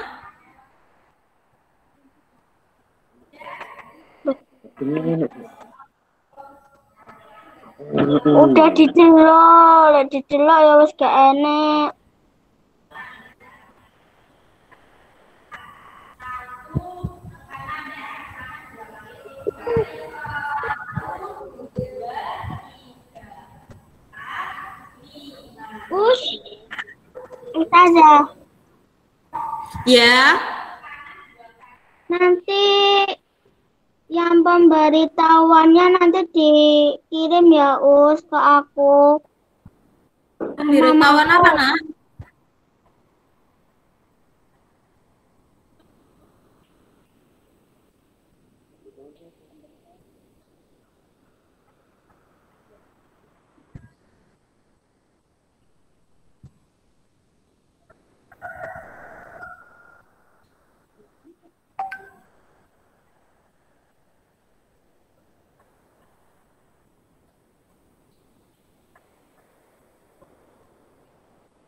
Udah dicelok ya wis gak enek. Ustazah, Ya. nanti yang pemberitahuannya nanti dikirim ya Us ke aku. Pemberitahuan apa nak?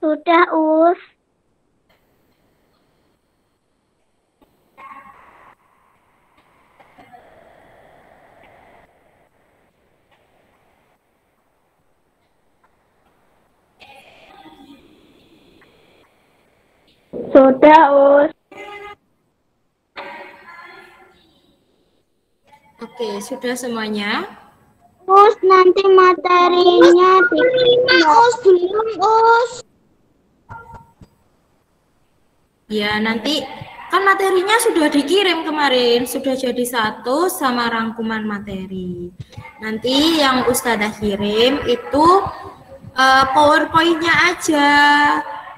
Sudah Us. Sudah, Us. Oke, sudah semuanya? Us, nanti materinya dikirim, Us. Belum, Us. Ya, nanti kan materinya sudah dikirim kemarin, sudah jadi satu sama rangkuman materi. Nanti yang Ustazah kirim itu PowerPoint-nya aja.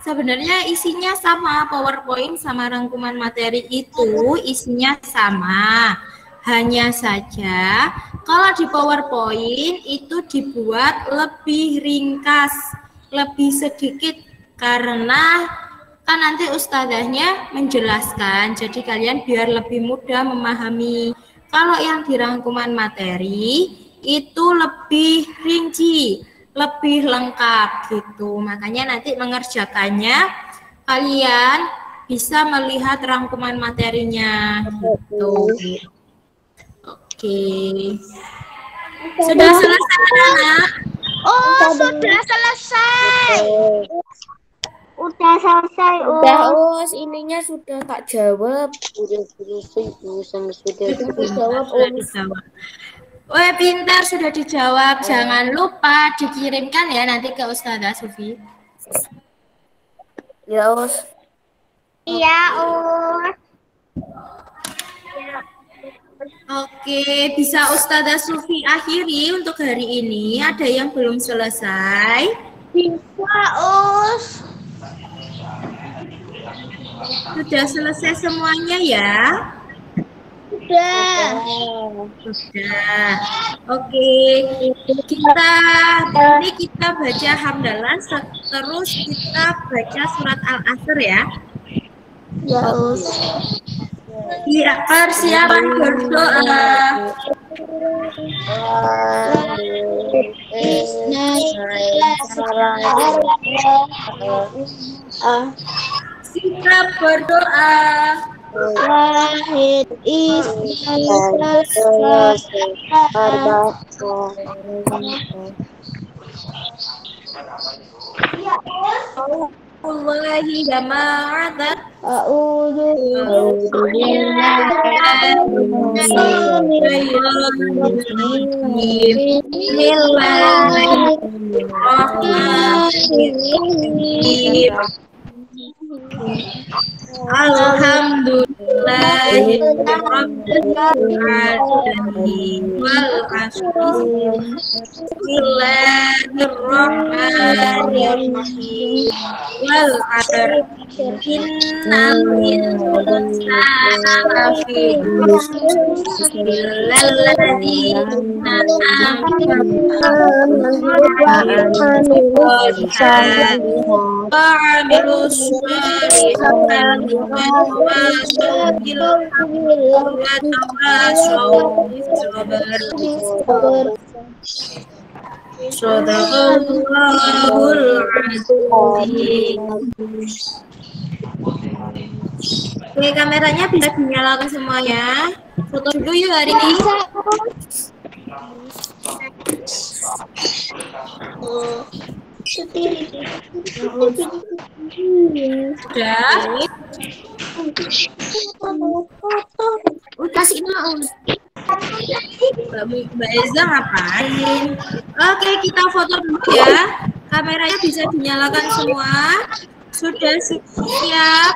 Sebenarnya isinya sama, PowerPoint sama rangkuman materi itu isinya sama. Hanya saja kalau di PowerPoint itu dibuat lebih ringkas, lebih sedikit karena kan nanti ustazahnya menjelaskan, jadi kalian biar lebih mudah memahami. Kalau yang di rangkuman materi itu lebih rinci, lebih lengkap gitu. Makanya nanti mengerjakannya kalian bisa melihat rangkuman materinya gitu. Oke. Sudah selesai anak? Oh, sudah selesai. Udah selesai, Udah, Us, ininya sudah tak jawab. Udah selesai, sudah dijawab, Us. Wah, pintar, sudah dijawab. Jangan lupa dikirimkan ya nanti ke Ustazah Sufi. Ya, Us. Iya, Us. Oke, bisa Ustazah Sufi akhiri untuk hari ini. Ada yang belum selesai? Bisa, Us. Sudah selesai semuanya ya? Sudah. Sudah. Oke, nanti kita baca hamdalah, terus kita baca surat Al-Asr ya. Ya, Us. Iya, persiapan berdoa. Sikap berdoa. Wahid Allahi jama'atan. Bismillahirrahmanirrahim. Alhamdulillahirabbil alamin wal asri. Bismillahirrahmanirrahim wal asr. Innal insana lafi illalladzina amanu Shadaqallahul azim. Oke, kameranya bisa dinyalakan semuanya. Foto dulu yuk hari ini. Sudah? Kasih Naun. Mbak Eza ngapain? Oke, kita foto dulu ya. Kameranya bisa dinyalakan semua. Sudah siap?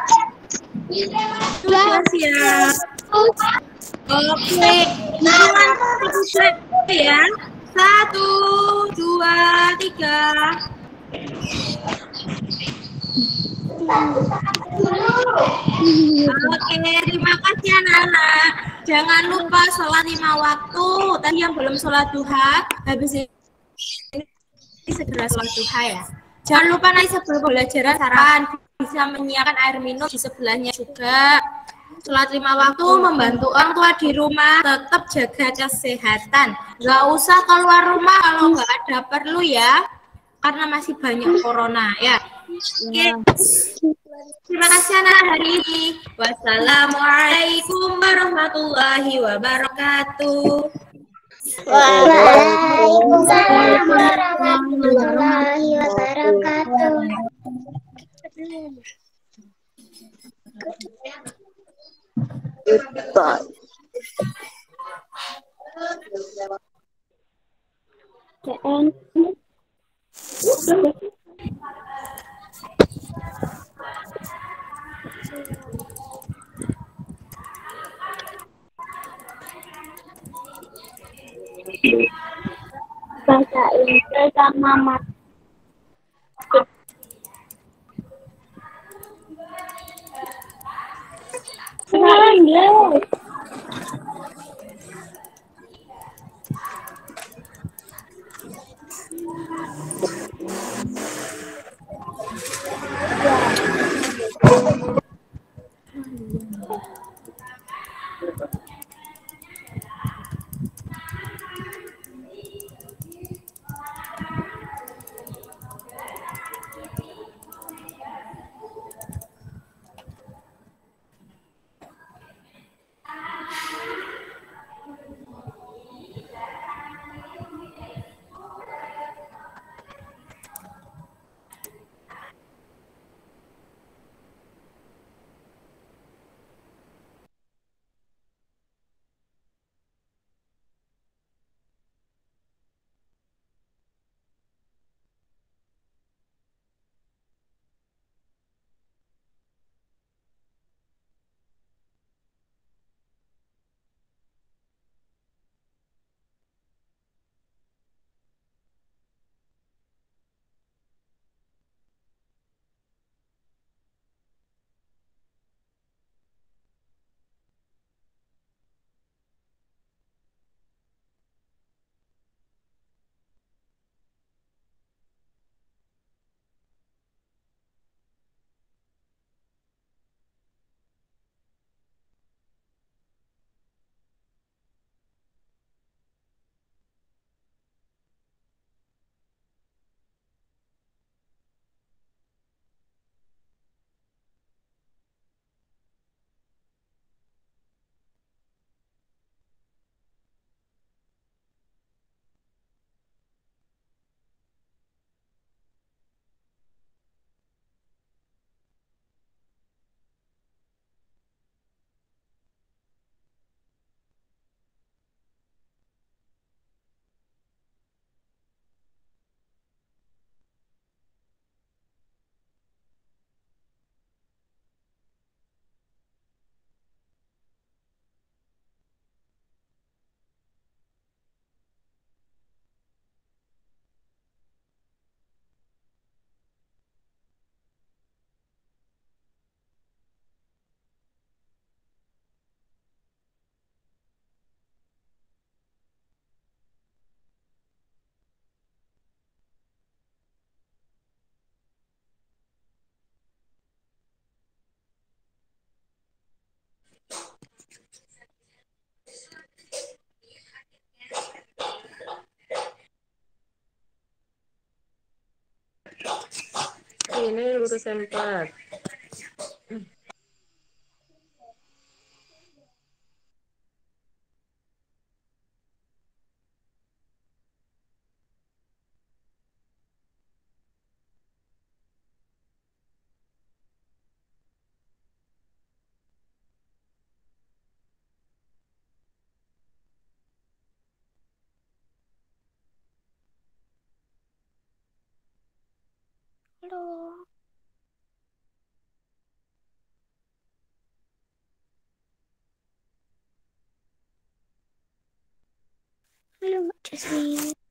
Sudah siap. Oke, tangan ya. 1, 2, 3. Oke, terima kasih anak-anak. Jangan lupa sholat 5 waktu. Tadi yang belum sholat duha, habis ini segera sholat duha ya. Jangan lupa nanti sebelum pembelajaran sarapan bisa menyiapkan air minum di sebelahnya juga. Sholat 5 waktu, membantu orang tua di rumah, tetap jaga kesehatan. Nggak usah keluar rumah kalau nggak ada perlu ya, karena masih banyak corona ya. Oke. Terima kasih anak hari ini. Wassalamualaikum warahmatullahi wabarakatuh. Waalaikumsalam warahmatullahi wabarakatuh. Goodbye. Bahasa Inggris sama Mas. Inggris. Ini lurus 4. Halo. Halo, Mbak Jasmine.